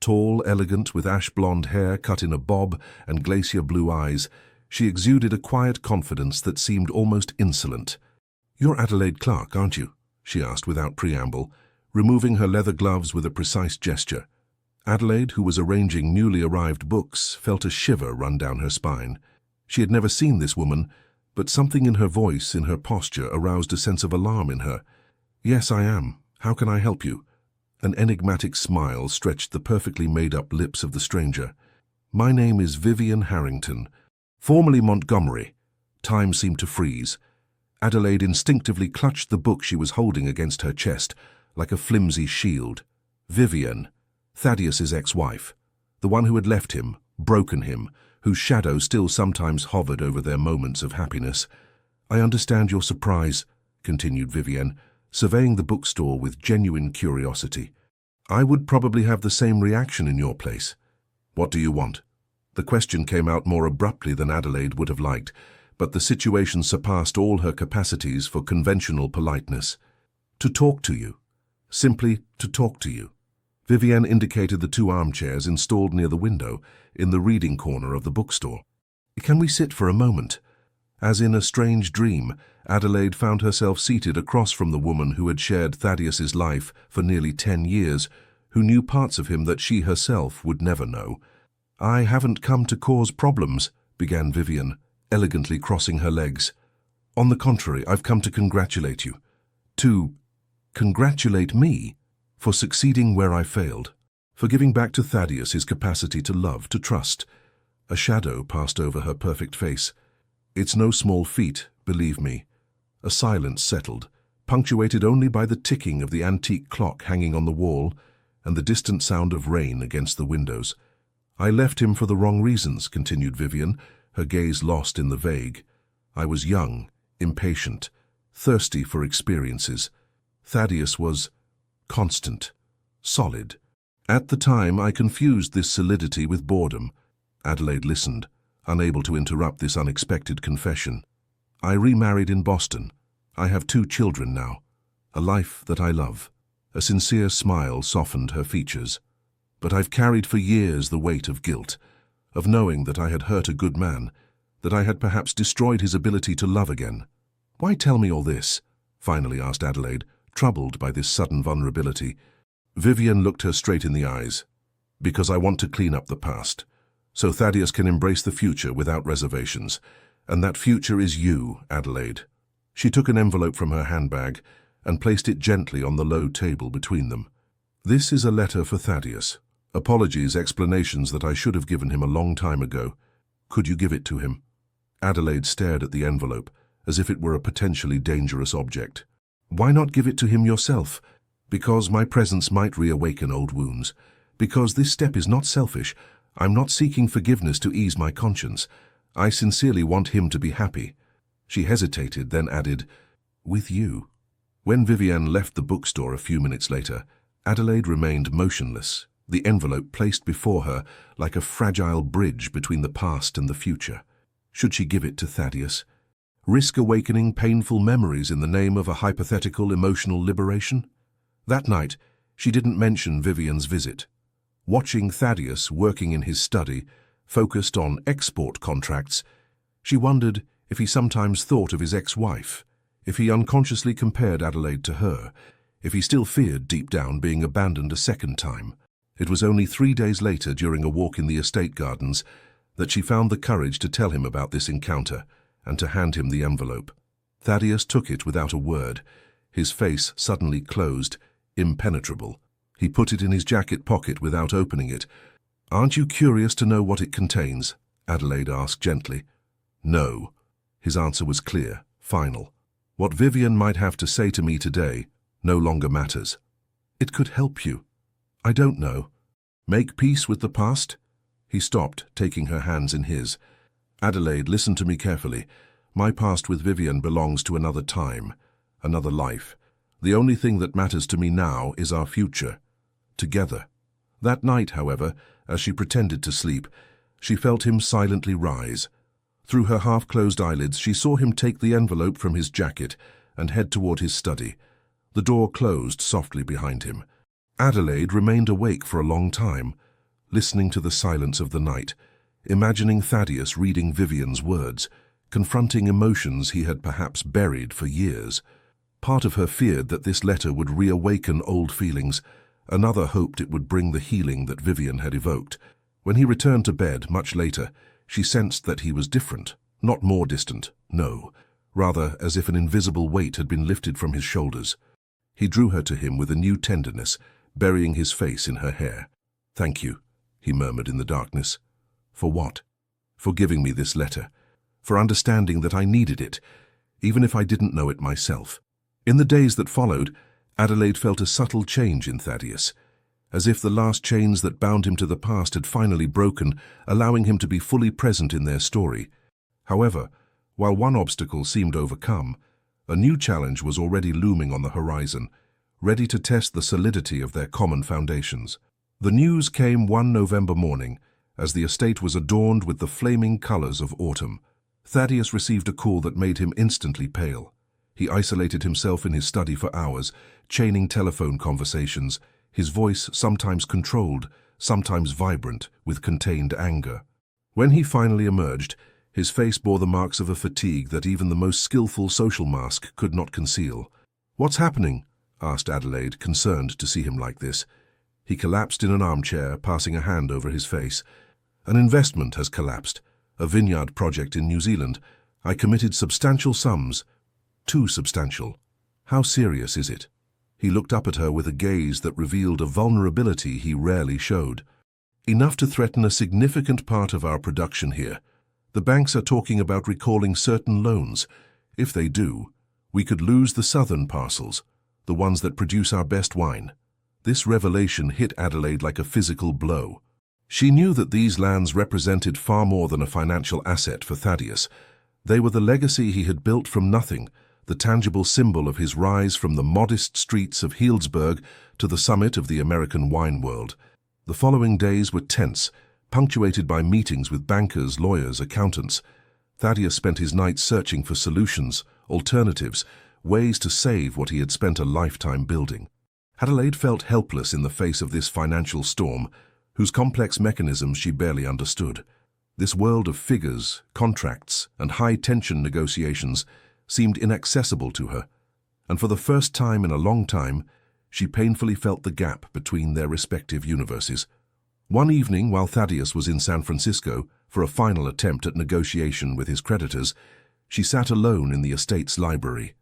Tall, elegant, with ash-blonde hair cut in a bob and glacier blue eyes, she exuded a quiet confidence that seemed almost insolent. "You're Adelaide Clarke, aren't you?" she asked without preamble, removing her leather gloves with a precise gesture. Adelaide, who was arranging newly arrived books, felt a shiver run down her spine. She had never seen this woman, but something in her voice, in her posture, aroused a sense of alarm in her. "Yes, I am. How can I help you?" An enigmatic smile stretched the perfectly made-up lips of the stranger. My name is Vivian Harrington, formerly Montgomery. Time seemed to freeze. Adelaide instinctively clutched the book she was holding against her chest, like a flimsy shield. Vivian, Thaddeus's ex-wife, the one who had left him, broken him, whose shadow still sometimes hovered over their moments of happiness. I understand your surprise, continued Vivian, surveying the bookstore with genuine curiosity. I would probably have the same reaction in your place. What do you want? The question came out more abruptly than Adelaide would have liked, but the situation surpassed all her capacities for conventional politeness. To talk to you. Simply to talk to you. Vivian indicated the 2 armchairs installed near the window, in the reading corner of the bookstore. Can we sit for a moment? As in a strange dream, Adelaide found herself seated across from the woman who had shared Thaddeus's life for nearly 10 years, who knew parts of him that she herself would never know. I haven't come to cause problems, began Vivian, elegantly crossing her legs. On the contrary, I've come to congratulate you. To congratulate me for succeeding where I failed, for giving back to Thaddeus his capacity to love, to trust. A shadow passed over her perfect face. It's no small feat, believe me. A silence settled, punctuated only by the ticking of the antique clock hanging on the wall and the distant sound of rain against the windows. I left him for the wrong reasons, continued Vivian, her gaze lost in the vague. I was young, impatient, thirsty for experiences. Thaddeus was constant, solid. At the time, I confused this solidity with boredom. Adelaide listened, unable to interrupt this unexpected confession. I remarried in Boston. I have 2 children now. A life that I love. A sincere smile softened her features. But I've carried for years the weight of guilt, of knowing that I had hurt a good man, that I had perhaps destroyed his ability to love again. Why tell me all this? Finally asked Adelaide, troubled by this sudden vulnerability. Vivian looked her straight in the eyes. Because I want to clean up the past, so Thaddeus can embrace the future without reservations. And that future is you, Adelaide. She took an envelope from her handbag and placed it gently on the low table between them. This is a letter for Thaddeus. Apologies, explanations that I should have given him a long time ago. Could you give it to him? Adelaide stared at the envelope, as if it were a potentially dangerous object. Why not give it to him yourself? Because my presence might reawaken old wounds. Because this step is not selfish. I'm not seeking forgiveness to ease my conscience. I sincerely want him to be happy. She hesitated, then added, with you. When Vivian left the bookstore a few minutes later, Adelaide remained motionless, the envelope placed before her like a fragile bridge between the past and the future. Should she give it to Thaddeus? Risk awakening painful memories in the name of a hypothetical emotional liberation? That night, she didn't mention Vivian's visit. Watching Thaddeus working in his study, focused on export contracts, she wondered if he sometimes thought of his ex-wife, if he unconsciously compared Adelaide to her, if he still feared deep down being abandoned a second time. It was only 3 days later, during a walk in the estate gardens, that she found the courage to tell him about this encounter and to hand him the envelope. Thaddeus took it without a word, his face suddenly closed, impenetrable. He put it in his jacket pocket without opening it. Aren't you curious to know what it contains? Adelaide asked gently. No. His answer was clear, final. What Vivian might have to say to me today no longer matters. It could help you. I don't know. Make peace with the past? He stopped, taking her hands in his. Adelaide, listen to me carefully. My past with Vivian belongs to another time, another life. The only thing that matters to me now is our future. Together. That night, however, as she pretended to sleep, she felt him silently rise. Through her half-closed eyelids, she saw him take the envelope from his jacket and head toward his study. The door closed softly behind him. Adelaide remained awake for a long time, listening to the silence of the night, imagining Thaddeus reading Vivian's words, confronting emotions he had perhaps buried for years. Part of her feared that this letter would reawaken old feelings. Another hoped it would bring the healing that Vivian had evoked. When he returned to bed much later, she sensed that he was different, not more distant, no, rather as if an invisible weight had been lifted from his shoulders. He drew her to him with a new tenderness, burying his face in her hair. Thank you, he murmured in the darkness. For what? For giving me this letter. For understanding that I needed it, even if I didn't know it myself. In the days that followed, Adelaide felt a subtle change in Thaddeus, as if the last chains that bound him to the past had finally broken, allowing him to be fully present in their story. However, while one obstacle seemed overcome, a new challenge was already looming on the horizon, ready to test the solidity of their common foundations. The news came one November morning, as the estate was adorned with the flaming colors of autumn. Thaddeus received a call that made him instantly pale. He isolated himself in his study for hours, chaining telephone conversations, his voice sometimes controlled, sometimes vibrant with contained anger. When he finally emerged, his face bore the marks of a fatigue that even the most skillful social mask could not conceal. "What's happening?" asked Adelaide, concerned to see him like this. He collapsed in an armchair, passing a hand over his face. "An investment has collapsed. A vineyard project in New Zealand. I committed substantial sums. Too substantial. How serious is it?" He looked up at her with a gaze that revealed a vulnerability he rarely showed. "Enough to threaten a significant part of our production here. The banks are talking about recalling certain loans. If they do, we could lose the southern parcels, the ones that produce our best wine." This revelation hit Adelaide like a physical blow. She knew that these lands represented far more than a financial asset for Thaddeus. They were the legacy he had built from nothing, the tangible symbol of his rise from the modest streets of Healdsburg to the summit of the American wine world. The following days were tense, punctuated by meetings with bankers, lawyers, accountants. Thaddeus spent his nights searching for solutions, alternatives, ways to save what he had spent a lifetime building. Adelaide felt helpless in the face of this financial storm, whose complex mechanisms she barely understood. This world of figures, contracts, and high-tension negotiations seemed inaccessible to her, and for the first time in a long time, she painfully felt the gap between their respective universes. One evening, while Thaddeus was in San Francisco for a final attempt at negotiation with his creditors, she sat alone in the estate's library.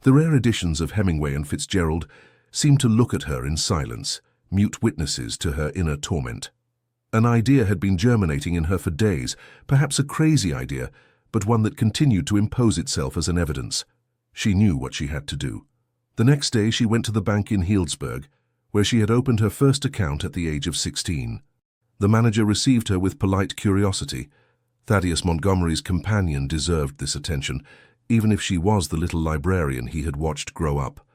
The rare editions of Hemingway and Fitzgerald seemed to look at her in silence, mute witnesses to her inner torment. An idea had been germinating in her for days, perhaps a crazy idea, but one that continued to impose itself as an evidence. She knew what she had to do. The next day she went to the bank in Healdsburg, where she had opened her first account at the age of 16. The manager received her with polite curiosity. Thaddeus Montgomery's companion deserved this attention, even if she was the little librarian he had watched grow up.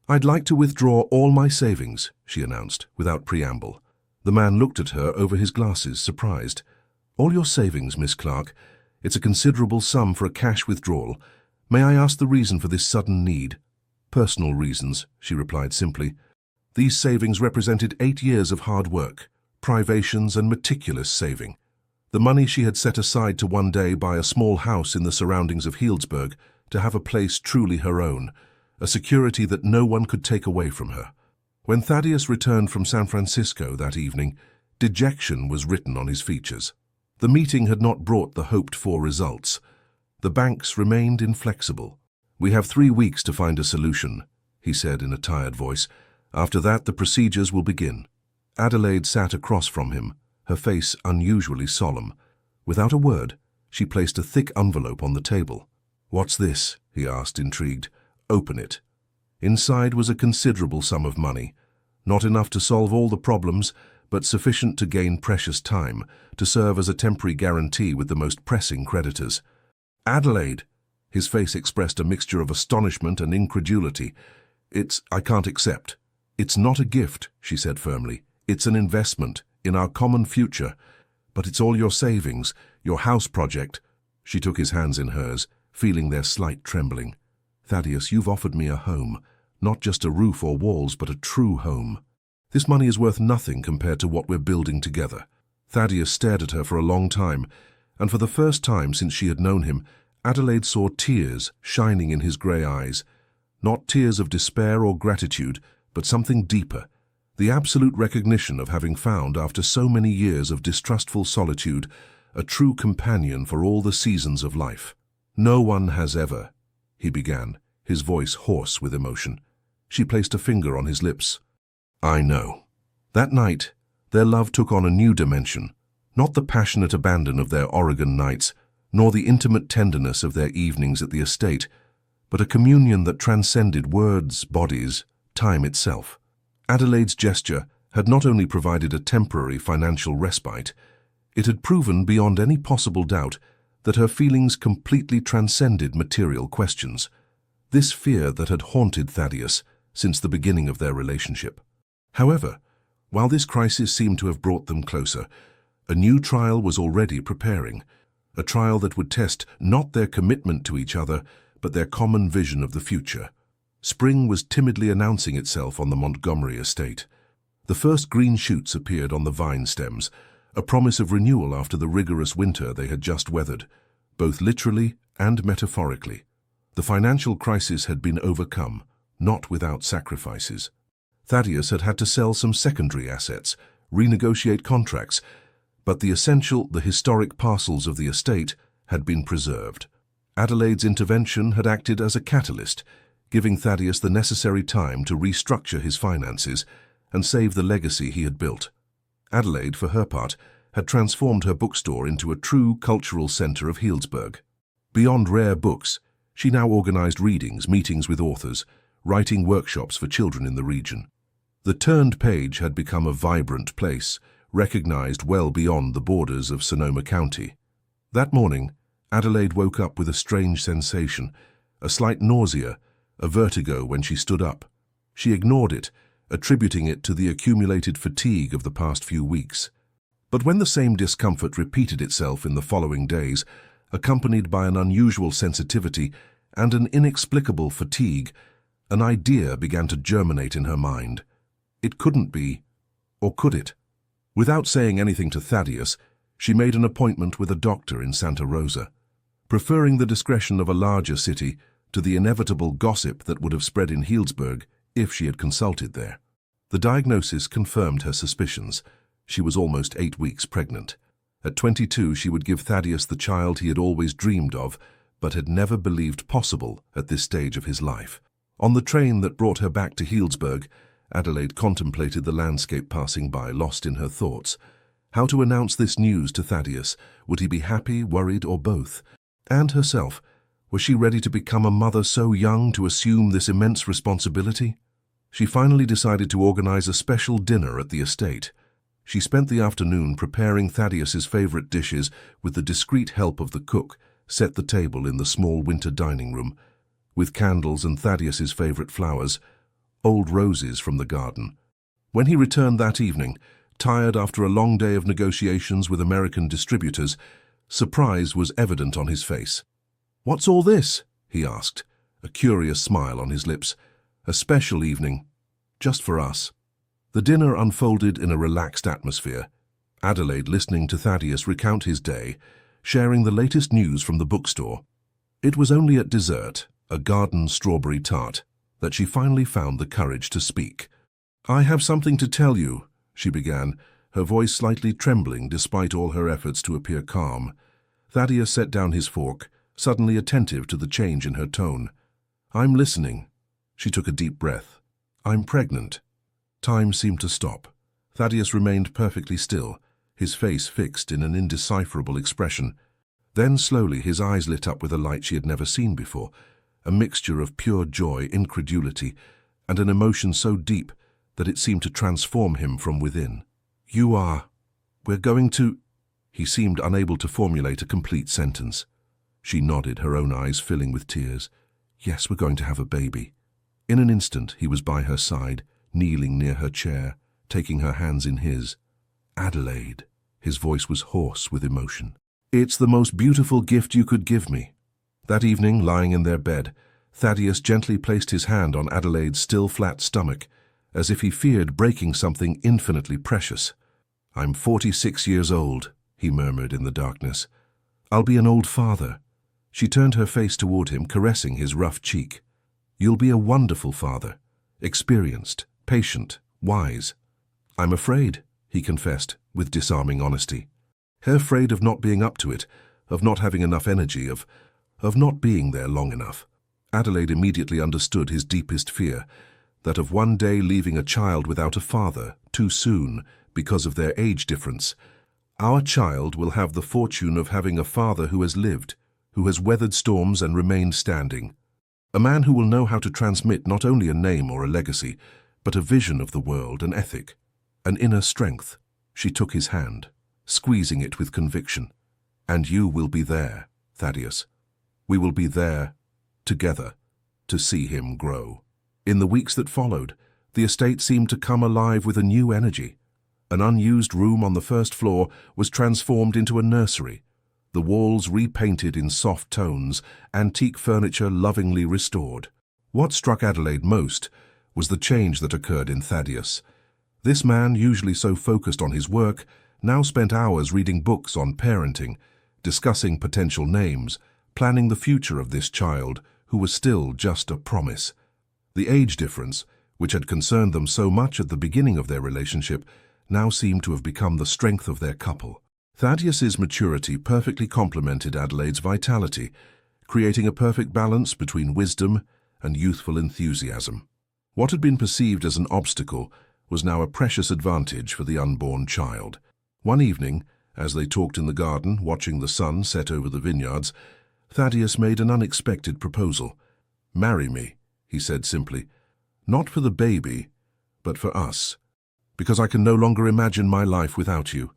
"I'd like to withdraw all my savings," she announced, without preamble. The man looked at her over his glasses, surprised. "All your savings, Miss Clark? It's a considerable sum for a cash withdrawal. May I ask the reason for this sudden need?" "Personal reasons," she replied simply. These savings represented 8 years of hard work, privations and meticulous saving. The money she had set aside to one day buy a small house in the surroundings of Healdsburg, to have a place truly her own, a security that no one could take away from her. When Thaddeus returned from San Francisco that evening, dejection was written on his features. The meeting had not brought the hoped-for results. The banks remained inflexible. "We have 3 weeks to find a solution," he said in a tired voice. "After that, the procedures will begin." Adelaide sat across from him, her face unusually solemn. Without a word, she placed a thick envelope on the table. "What's this?" he asked, intrigued. "Open it." Inside was a considerable sum of money, not enough to solve all the problems, but sufficient to gain precious time, to serve as a temporary guarantee with the most pressing creditors. "Adelaide!" His face expressed a mixture of astonishment and incredulity. I can't accept." "It's not a gift," she said firmly. "It's an investment in our common future. But it's all your savings, your house project." She took his hands in hers, feeling their slight trembling. "Thaddeus, you've offered me a home, not just a roof or walls, but a true home. This money is worth nothing compared to what we're building together." Thaddeus stared at her for a long time, and for the first time since she had known him, Adelaide saw tears shining in his grey eyes. Not tears of despair or gratitude, but something deeper, the absolute recognition of having found, after so many years of distrustful solitude, a true companion for all the seasons of life. "No one has ever," he began, his voice hoarse with emotion. She placed a finger on his lips. "I know." That night, their love took on a new dimension, Not the passionate abandon of their Oregon nights, nor the intimate tenderness of their evenings at the estate, but a communion that transcended words, bodies, time itself. Adelaide's gesture had not only provided a temporary financial respite, it had proven beyond any possible doubt that her feelings completely transcended material questions. This fear that had haunted Thaddeus since the beginning of their relationship. However, while this crisis seemed to have brought them closer, a new trial was already preparing, a trial that would test not their commitment to each other, but their common vision of the future. Spring was timidly announcing itself on the Montgomery estate. The first green shoots appeared on the vine stems, a promise of renewal after the rigorous winter they had just weathered, both literally and metaphorically. The financial crisis had been overcome, not without sacrifices. Thaddeus had had to sell some secondary assets, renegotiate contracts, but the historic parcels of the estate had been preserved. Adelaide's intervention had acted as a catalyst, giving Thaddeus the necessary time to restructure his finances and save the legacy he had built. Adelaide, for her part, had transformed her bookstore into a true cultural center of Healdsburg. Beyond rare books, she now organized readings, meetings with authors, writing workshops for children in the region. The Turned Page had become a vibrant place, recognized well beyond the borders of Sonoma County. That morning, Adelaide woke up with a strange sensation, a slight nausea, a vertigo when she stood up. She ignored it, attributing it to the accumulated fatigue of the past few weeks. But when the same discomfort repeated itself in the following days, accompanied by an unusual sensitivity and an inexplicable fatigue, an idea began to germinate in her mind. It couldn't be, or could it? Without saying anything to Thaddeus, she made an appointment with a doctor in Santa Rosa, preferring the discretion of a larger city to the inevitable gossip that would have spread in Healdsburg if she had consulted there. The diagnosis confirmed her suspicions. She was almost 8 weeks pregnant. At 22, she would give Thaddeus the child he had always dreamed of, but had never believed possible at this stage of his life. On the train that brought her back to Healdsburg, Adelaide contemplated the landscape passing by, lost in her thoughts. How to announce this news to Thaddeus? Would he be happy, worried, or both? And herself, was she ready to become a mother so young to assume this immense responsibility? She finally decided to organize a special dinner at the estate. She spent the afternoon preparing Thaddeus's favorite dishes with the discreet help of the cook, set the table in the small winter dining room, with candles and Thaddeus's favorite flowers, old roses from the garden. When he returned that evening, tired after a long day of negotiations with American distributors, surprise was evident on his face. "What's all this?" he asked, a curious smile on his lips. "A special evening, just for us." The dinner unfolded in a relaxed atmosphere, Adelaide listening to Thaddeus recount his day, sharing the latest news from the bookstore. It was only at dessert, a garden strawberry tart, that she finally found the courage to speak. "I have something to tell you," she began, her voice slightly trembling despite all her efforts to appear calm. Thaddeus set down his fork, suddenly attentive to the change in her tone. "I'm listening." She took a deep breath. "I'm pregnant." Time seemed to stop. Thaddeus remained perfectly still, his face fixed in an indecipherable expression. Then slowly his eyes lit up with a light she had never seen before, a mixture of pure joy, incredulity, and an emotion so deep that it seemed to transform him from within. We're going to—" He seemed unable to formulate a complete sentence. She nodded, her own eyes filling with tears. "Yes, we're going to have a baby." In an instant, he was by her side, kneeling near her chair, taking her hands in his. "Adelaide," his voice was hoarse with emotion. "It's the most beautiful gift you could give me." That evening, lying in their bed, Thaddeus gently placed his hand on Adelaide's still flat stomach, as if he feared breaking something infinitely precious. "I'm 46 years old," he murmured in the darkness. "I'll be an old father." She turned her face toward him, caressing his rough cheek. "You'll be a wonderful father, experienced, patient, wise." "I'm afraid," he confessed, with disarming honesty. Her afraid of not being up to it, of not having enough energy, of not being there long enough. Adelaide immediately understood his deepest fear, that of one day leaving a child without a father, too soon, because of their age difference. Our child will have the fortune of having a father who has lived, who has weathered storms and remained standing. A man who will know how to transmit not only a name or a legacy, but a vision of the world, an ethic, an inner strength. She took his hand, squeezing it with conviction. And you will be there, Thaddeus. We will be there, together, to see him grow. In the weeks that followed, the estate seemed to come alive with a new energy. An unused room on the first floor was transformed into a nursery, the walls repainted in soft tones, antique furniture lovingly restored. What struck Adelaide most was the change that occurred in Thaddeus. This man, usually so focused on his work, now spent hours reading books on parenting, discussing potential names, planning the future of this child, who was still just a promise. The age difference, which had concerned them so much at the beginning of their relationship, now seemed to have become the strength of their couple. Thaddeus's maturity perfectly complemented Adelaide's vitality, creating a perfect balance between wisdom and youthful enthusiasm. What had been perceived as an obstacle was now a precious advantage for the unborn child. One evening, as they talked in the garden, watching the sun set over the vineyards, Thaddeus made an unexpected proposal. "Marry me," he said simply, "not for the baby, but for us, because I can no longer imagine my life without you."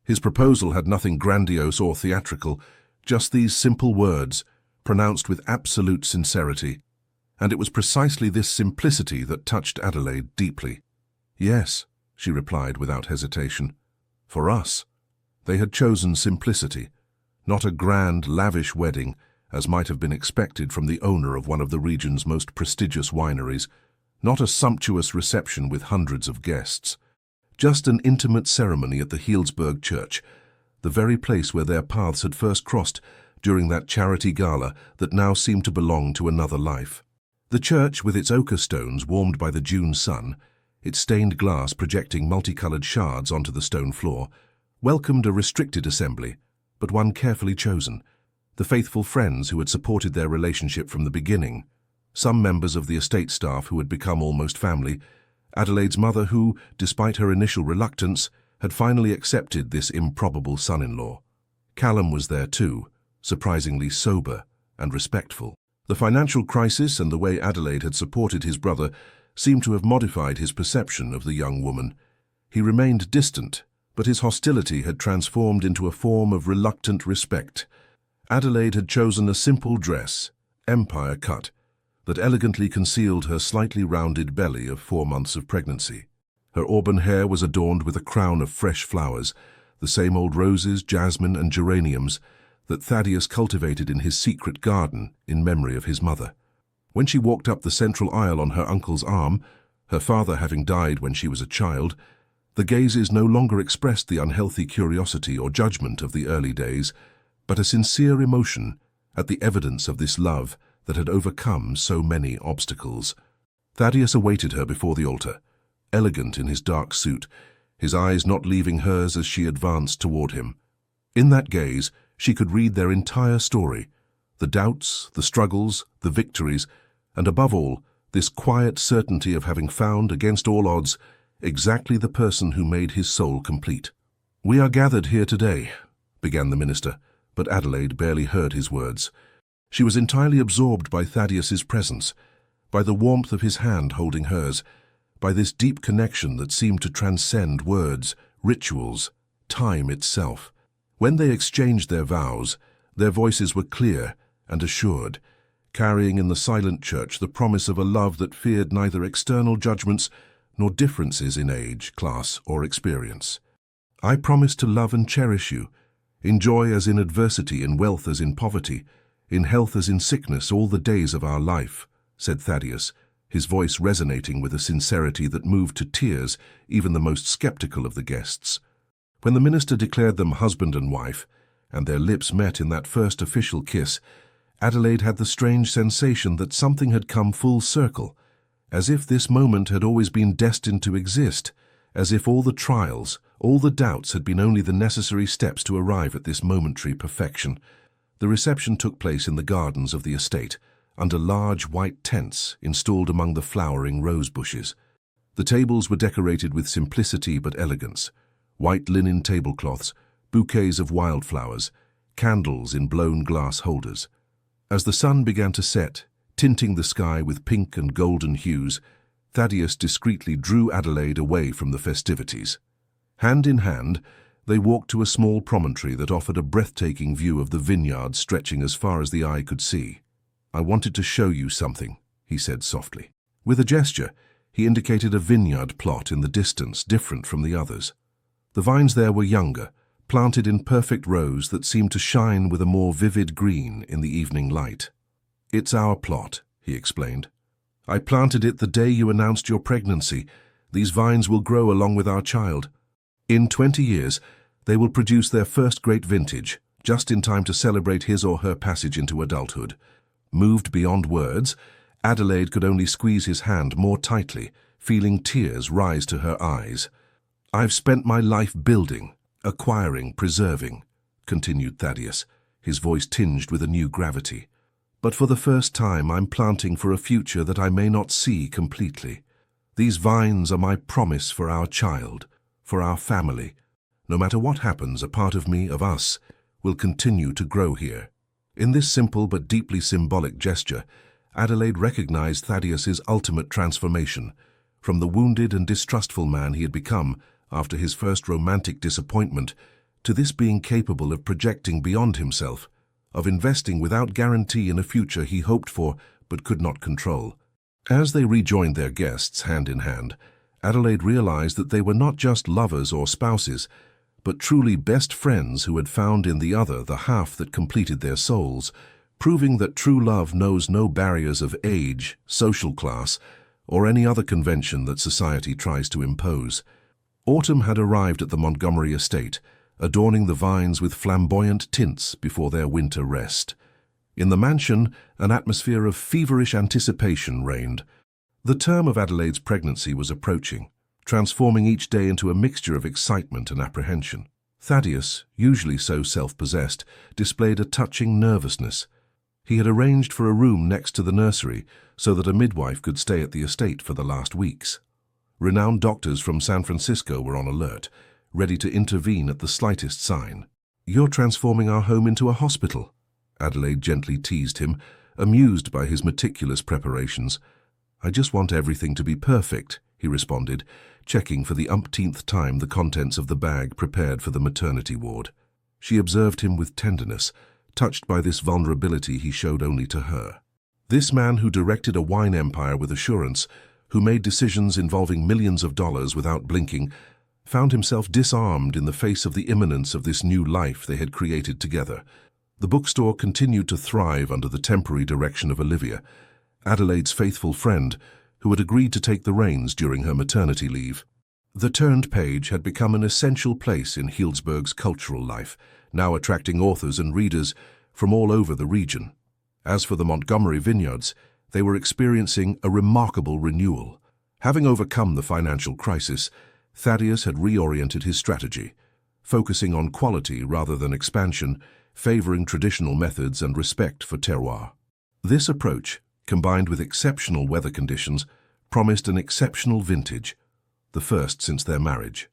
His proposal had nothing grandiose or theatrical, just these simple words, pronounced with absolute sincerity. And it was precisely this simplicity that touched Adelaide deeply. "Yes," she replied without hesitation. For us. They had chosen simplicity, not a grand, lavish wedding, as might have been expected from the owner of one of the region's most prestigious wineries, not a sumptuous reception with hundreds of guests. Just an intimate ceremony at the Healdsburg Church, the very place where their paths had first crossed during that charity gala that now seemed to belong to another life. The church, with its ochre stones warmed by the June sun, its stained glass projecting multicolored shards onto the stone floor, welcomed a restricted assembly, but one carefully chosen, the faithful friends who had supported their relationship from the beginning, some members of the estate staff who had become almost family, Adelaide's mother who, despite her initial reluctance, had finally accepted this improbable son-in-law. Callum was there too, surprisingly sober and respectful. The financial crisis and the way Adelaide had supported his brother seemed to have modified his perception of the young woman. He remained distant, but his hostility had transformed into a form of reluctant respect. Adelaide had chosen a simple dress, empire cut, that elegantly concealed her slightly rounded belly of 4 months of pregnancy. Her auburn hair was adorned with a crown of fresh flowers, the same old roses, jasmine, and geraniums that Thaddeus cultivated in his secret garden in memory of his mother. When she walked up the central aisle on her uncle's arm, her father having died when she was a child, the gazes no longer expressed the unhealthy curiosity or judgment of the early days, but a sincere emotion at the evidence of this love that had overcome so many obstacles. Thaddeus awaited her before the altar, elegant in his dark suit, his eyes not leaving hers as she advanced toward him. In that gaze, she could read their entire story, the doubts, the struggles, the victories, and above all, this quiet certainty of having found, against all odds, exactly the person who made his soul complete. "We are gathered here today," began the minister, but Adelaide barely heard his words. She was entirely absorbed by Thaddeus's presence, by the warmth of his hand holding hers, by this deep connection that seemed to transcend words, rituals, time itself. When they exchanged their vows, their voices were clear and assured, carrying in the silent church the promise of a love that feared neither external judgments nor differences in age, class, or experience. "I promise to love and cherish you, in joy as in adversity, in wealth as in poverty, in health as in sickness, all the days of our life," said Thaddeus, his voice resonating with a sincerity that moved to tears even the most skeptical of the guests. When the minister declared them husband and wife, and their lips met in that first official kiss, Adelaide had the strange sensation that something had come full circle, as if this moment had always been destined to exist, as if all the trials, all the doubts had been only the necessary steps to arrive at this momentary perfection. The reception took place in the gardens of the estate, under large white tents installed among the flowering rose bushes. The tables were decorated with simplicity but elegance, white linen tablecloths, bouquets of wildflowers, candles in blown glass holders. As the sun began to set, tinting the sky with pink and golden hues, Thaddeus discreetly drew Adelaide away from the festivities. Hand in hand, they walked to a small promontory that offered a breathtaking view of the vineyard stretching as far as the eye could see. "I wanted to show you something," he said softly. With a gesture, he indicated a vineyard plot in the distance, different from the others. The vines there were younger, planted in perfect rows that seemed to shine with a more vivid green in the evening light. "It's our plot," he explained. "I planted it the day you announced your pregnancy. These vines will grow along with our child. In 20 years, they will produce their first great vintage, just in time to celebrate his or her passage into adulthood." Moved beyond words, Adelaide could only squeeze his hand more tightly, feeling tears rise to her eyes. "I've spent my life building, acquiring, preserving," continued Thaddeus, his voice tinged with a new gravity. "But for the first time, I'm planting for a future that I may not see completely. These vines are my promise for our child, for our family. No matter what happens, a part of me, of us, will continue to grow here." In this simple but deeply symbolic gesture, Adelaide recognized Thaddeus's ultimate transformation, from the wounded and distrustful man he had become after his first romantic disappointment, to this being capable of projecting beyond himself, of investing without guarantee in a future he hoped for but could not control. As they rejoined their guests hand in hand, Adelaide realized that they were not just lovers or spouses, but truly best friends who had found in the other the half that completed their souls, proving that true love knows no barriers of age, social class, or any other convention that society tries to impose. Autumn had arrived at the Montgomery estate, adorning the vines with flamboyant tints before their winter rest. In the mansion, an atmosphere of feverish anticipation reigned. The term of Adelaide's pregnancy was approaching, transforming each day into a mixture of excitement and apprehension. Thaddeus, usually so self-possessed, displayed a touching nervousness. He had arranged for a room next to the nursery so that a midwife could stay at the estate for the last weeks. Renowned doctors from San Francisco were on alert, ready to intervene at the slightest sign. "You're transforming our home into a hospital," Adelaide gently teased him, amused by his meticulous preparations. "I just want everything to be perfect," he responded, checking for the umpteenth time the contents of the bag prepared for the maternity ward. She observed him with tenderness, touched by this vulnerability he showed only to her. This man who directed a wine empire with assurance, who made decisions involving millions of dollars without blinking, found himself disarmed in the face of the imminence of this new life they had created together. The bookstore continued to thrive under the temporary direction of Olivia, Adelaide's faithful friend, who had agreed to take the reins during her maternity leave. The Turned Page had become an essential place in Healdsburg's cultural life, now attracting authors and readers from all over the region. As for the Montgomery vineyards, they were experiencing a remarkable renewal. Having overcome the financial crisis, Thaddeus had reoriented his strategy, focusing on quality rather than expansion, favoring traditional methods and respect for terroir. This approach, combined with exceptional weather conditions, promised an exceptional vintage, the first since their marriage.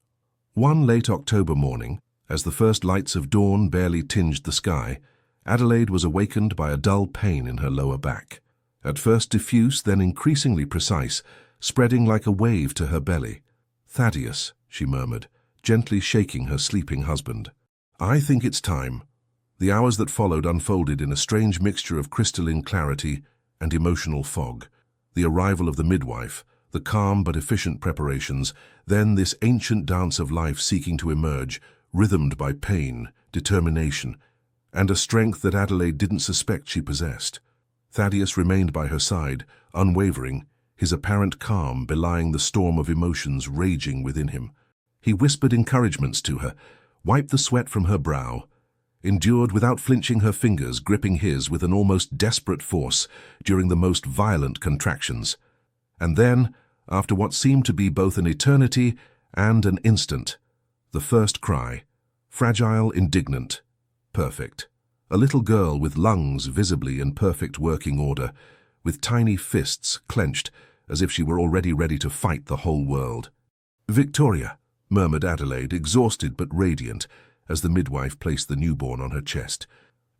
One late October morning, as the first lights of dawn barely tinged the sky, Adelaide was awakened by a dull pain in her lower back. At first diffuse, then increasingly precise, spreading like a wave to her belly. "Thaddeus," she murmured, gently shaking her sleeping husband. "I think it's time." The hours that followed unfolded in a strange mixture of crystalline clarity and emotional fog. The arrival of the midwife, the calm but efficient preparations, then this ancient dance of life seeking to emerge, rhythmed by pain, determination, and a strength that Adelaide didn't suspect she possessed. Thaddeus remained by her side, unwavering, his apparent calm belying the storm of emotions raging within him. He whispered encouragements to her, wiped the sweat from her brow, endured without flinching her fingers gripping his with an almost desperate force during the most violent contractions. And then, after what seemed to be both an eternity and an instant, the first cry, fragile, indignant, perfect. A little girl with lungs visibly in perfect working order, with tiny fists clenched as if she were already ready to fight the whole world. "Victoria," murmured Adelaide, exhausted but radiant, as the midwife placed the newborn on her chest.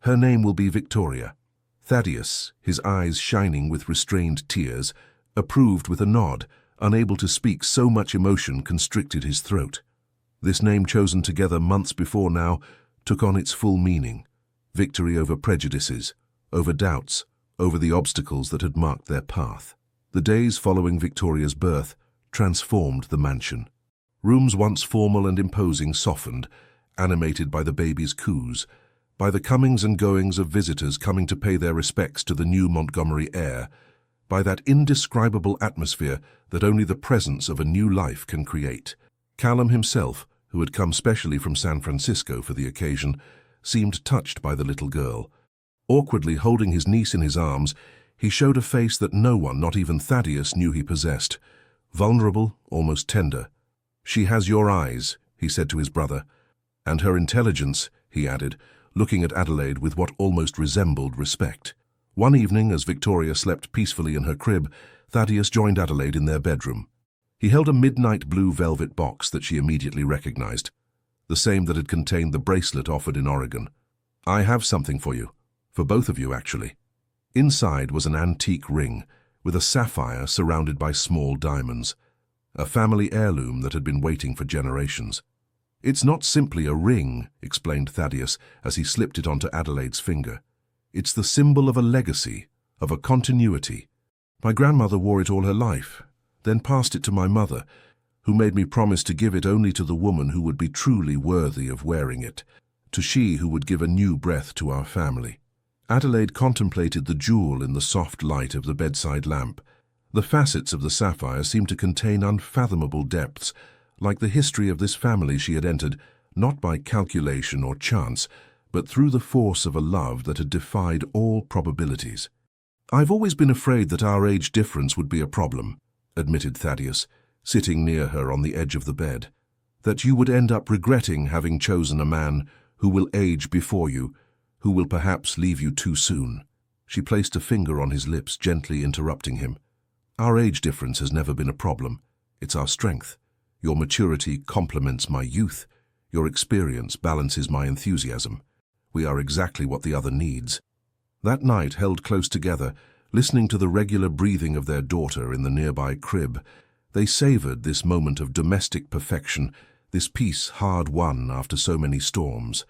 "Her name will be Victoria." Thaddeus, his eyes shining with restrained tears, approved with a nod, unable to speak, so much emotion constricted his throat. This name, chosen together months before now, took on its full meaning. Victory over prejudices, over doubts, over the obstacles that had marked their path. The days following Victoria's birth transformed the mansion. Rooms once formal and imposing softened, animated by the baby's coos, by the comings and goings of visitors coming to pay their respects to the new Montgomery heir, by that indescribable atmosphere that only the presence of a new life can create. Callum himself, who had come specially from San Francisco for the occasion, seemed touched by the little girl. Awkwardly holding his niece in his arms, he showed a face that no one, not even Thaddeus, knew he possessed. Vulnerable, almost tender. "She has your eyes," he said to his brother. "And her intelligence," he added, looking at Adelaide with what almost resembled respect. One evening, as Victoria slept peacefully in her crib, Thaddeus joined Adelaide in their bedroom. He held a midnight blue velvet box that she immediately recognized, the same that had contained the bracelet offered in Oregon. "I have something for you. For both of you, actually." Inside was an antique ring, with a sapphire surrounded by small diamonds. A family heirloom that had been waiting for generations. "It's not simply a ring," explained Thaddeus as he slipped it onto Adelaide's finger. "It's the symbol of a legacy, of a continuity. My grandmother wore it all her life, then passed it to my mother, who made me promise to give it only to the woman who would be truly worthy of wearing it, to she who would give a new breath to our family." Adelaide contemplated the jewel in the soft light of the bedside lamp. The facets of the sapphire seemed to contain unfathomable depths, like the history of this family she had entered, not by calculation or chance, but through the force of a love that had defied all probabilities. "I've always been afraid that our age difference would be a problem," admitted Thaddeus, sitting near her on the edge of the bed. "That you would end up regretting having chosen a man who will age before you, who will perhaps leave you too soon." She placed a finger on his lips, gently interrupting him. "Our age difference has never been a problem. It's our strength. Your maturity complements my youth. Your experience balances my enthusiasm. We are exactly what the other needs." That night, held close together, listening to the regular breathing of their daughter in the nearby crib, they savored this moment of domestic perfection, this peace hard won after so many storms.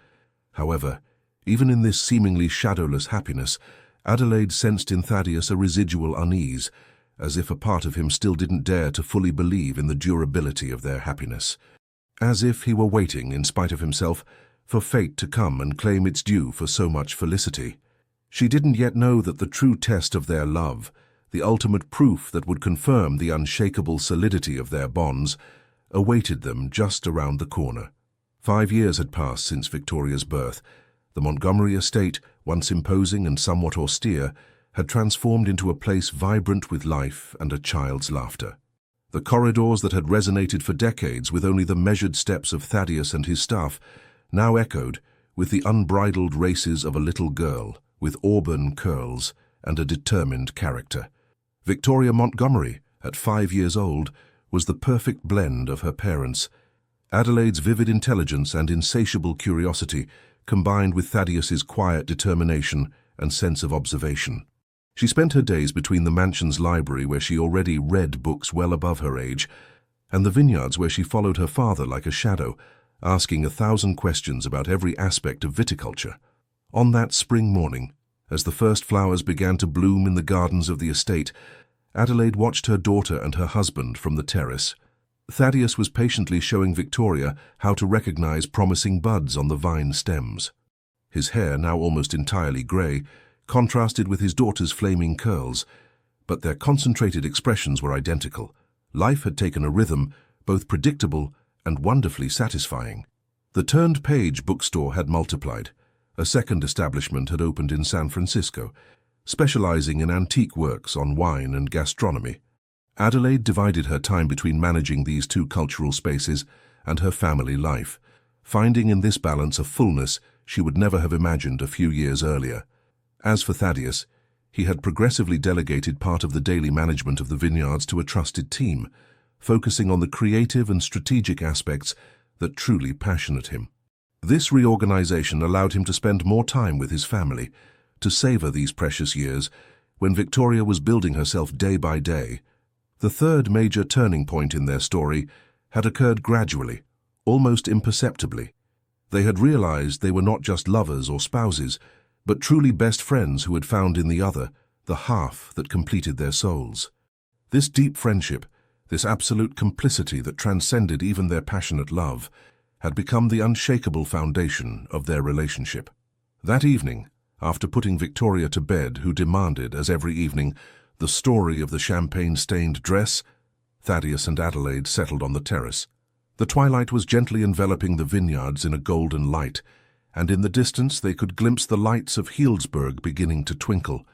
However, even in this seemingly shadowless happiness, Adelaide sensed in Thaddeus a residual unease, as if a part of him still didn't dare to fully believe in the durability of their happiness. As if he were waiting, in spite of himself, for fate to come and claim its due for so much felicity. She didn't yet know that the true test of their love, the ultimate proof that would confirm the unshakable solidity of their bonds, awaited them just around the corner. 5 years had passed since Victoria's birth. The Montgomery estate, once imposing and somewhat austere, had transformed into a place vibrant with life and a child's laughter. The corridors that had resonated for decades with only the measured steps of Thaddeus and his staff now echoed with the unbridled races of a little girl with auburn curls and a determined character. Victoria Montgomery, at 5 years old, was the perfect blend of her parents. Adelaide's vivid intelligence and insatiable curiosity combined with Thaddeus's quiet determination and sense of observation. She spent her days between the mansion's library, where she already read books well above her age, and the vineyards where she followed her father like a shadow, asking 1,000 questions about every aspect of viticulture. On that spring morning, as the first flowers began to bloom in the gardens of the estate, Adelaide watched her daughter and her husband from the terrace. Thaddeus was patiently showing Victoria how to recognize promising buds on the vine stems. His hair, now almost entirely grey, contrasted with his daughter's flaming curls, but their concentrated expressions were identical. Life had taken a rhythm, both predictable and wonderfully satisfying. The Turned Page bookstore had multiplied. A second establishment had opened in San Francisco, specializing in antique works on wine and gastronomy. Adelaide divided her time between managing these two cultural spaces and her family life, finding in this balance a fullness she would never have imagined a few years earlier. As for Thaddeus, he had progressively delegated part of the daily management of the vineyards to a trusted team, focusing on the creative and strategic aspects that truly passionate him. This reorganization allowed him to spend more time with his family, to savor these precious years when Victoria was building herself day by day. The third major turning point in their story had occurred gradually, almost imperceptibly. They had realized they were not just lovers or spouses, but truly best friends who had found in the other the half that completed their souls. This deep friendship, this absolute complicity that transcended even their passionate love, had become the unshakable foundation of their relationship. That evening, after putting Victoria to bed, who demanded, as every evening, the story of the champagne-stained dress, Thaddeus and Adelaide settled on the terrace. The twilight was gently enveloping the vineyards in a golden light, and in the distance they could glimpse the lights of Healdsburg beginning to twinkle.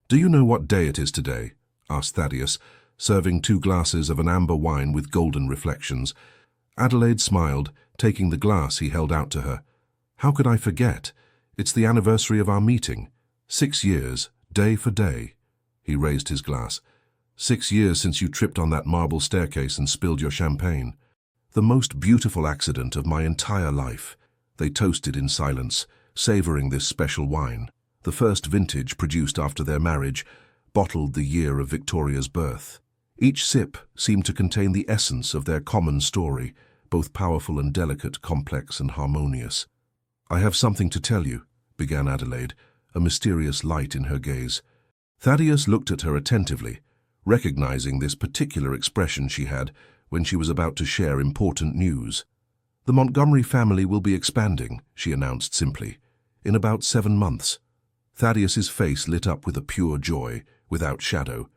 "Do you know what day it is today?" asked Thaddeus, serving 2 glasses of an amber wine with golden reflections. Adelaide smiled, taking the glass he held out to her. "How could I forget? It's the anniversary of our meeting. 6 years, day for day." He raised his glass. 6 years since you tripped on that marble staircase and spilled your champagne. The most beautiful accident of my entire life." They toasted in silence, savoring this special wine, the first vintage produced after their marriage, bottled the year of Victoria's birth. Each sip seemed to contain the essence of their common story, both powerful and delicate, complex and harmonious. "I have something to tell you," began Adelaide, a mysterious light in her gaze. Thaddeus looked at her attentively, recognizing this particular expression she had when she was about to share important news. "The Montgomery family will be expanding," she announced simply, "in about 7 months." Thaddeus's face lit up with a pure joy, without shadow.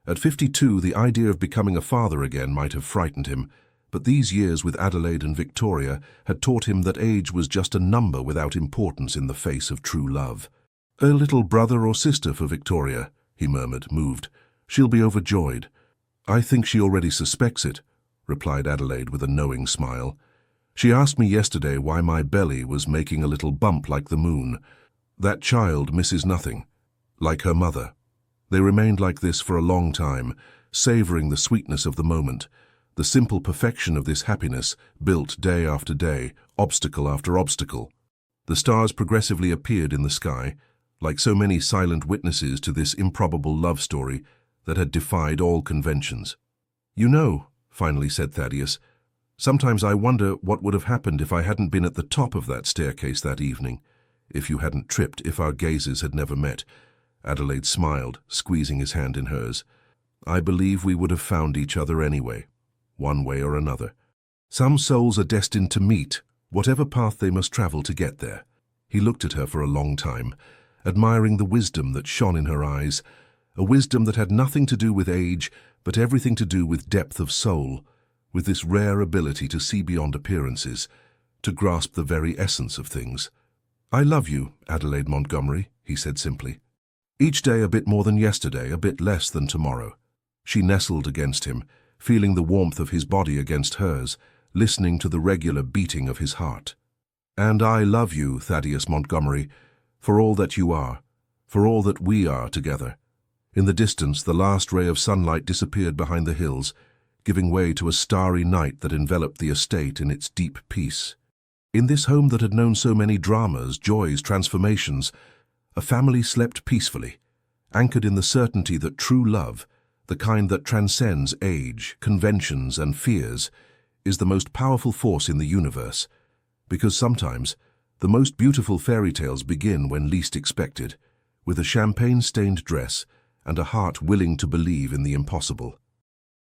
At 52, the idea of becoming a father again might have frightened him, but these years with Adelaide and Victoria had taught him that age was just a number without importance in the face of true love. "A little brother or sister for Victoria," he murmured, moved. "She'll be overjoyed." "I think she already suspects it," replied Adelaide with a knowing smile. "She asked me yesterday why my belly was making a little bump like the moon. That child misses nothing, like her mother." They remained like this for a long time, savoring the sweetness of the moment, the simple perfection of this happiness built day after day, obstacle after obstacle. The stars progressively appeared in the sky, like so many silent witnesses to this improbable love story that had defied all conventions. "You know," finally said Thaddeus, "sometimes I wonder what would have happened if I hadn't been at the top of that staircase that evening, if you hadn't tripped, if our gazes had never met." Adelaide smiled, squeezing his hand in hers. "I believe we would have found each other anyway, one way or another. Some souls are destined to meet, whatever path they must travel to get there." He looked at her for a long time, admiring the wisdom that shone in her eyes, a wisdom that had nothing to do with age, but everything to do with depth of soul, with this rare ability to see beyond appearances, to grasp the very essence of things. "I love you, Adelaide Montgomery," he said simply. "Each day a bit more than yesterday, a bit less than tomorrow." She nestled against him, feeling the warmth of his body against hers, listening to the regular beating of his heart. "And I love you, Thaddeus Montgomery, for all that you are, for all that we are together." In the distance, the last ray of sunlight disappeared behind the hills, giving way to a starry night that enveloped the estate in its deep peace. In this home that had known so many dramas, joys, transformations, a family slept peacefully, anchored in the certainty that true love, the kind that transcends age, conventions, and fears, is the most powerful force in the universe, because sometimes the most beautiful fairy tales begin when least expected, with a champagne-stained dress and a heart willing to believe in the impossible.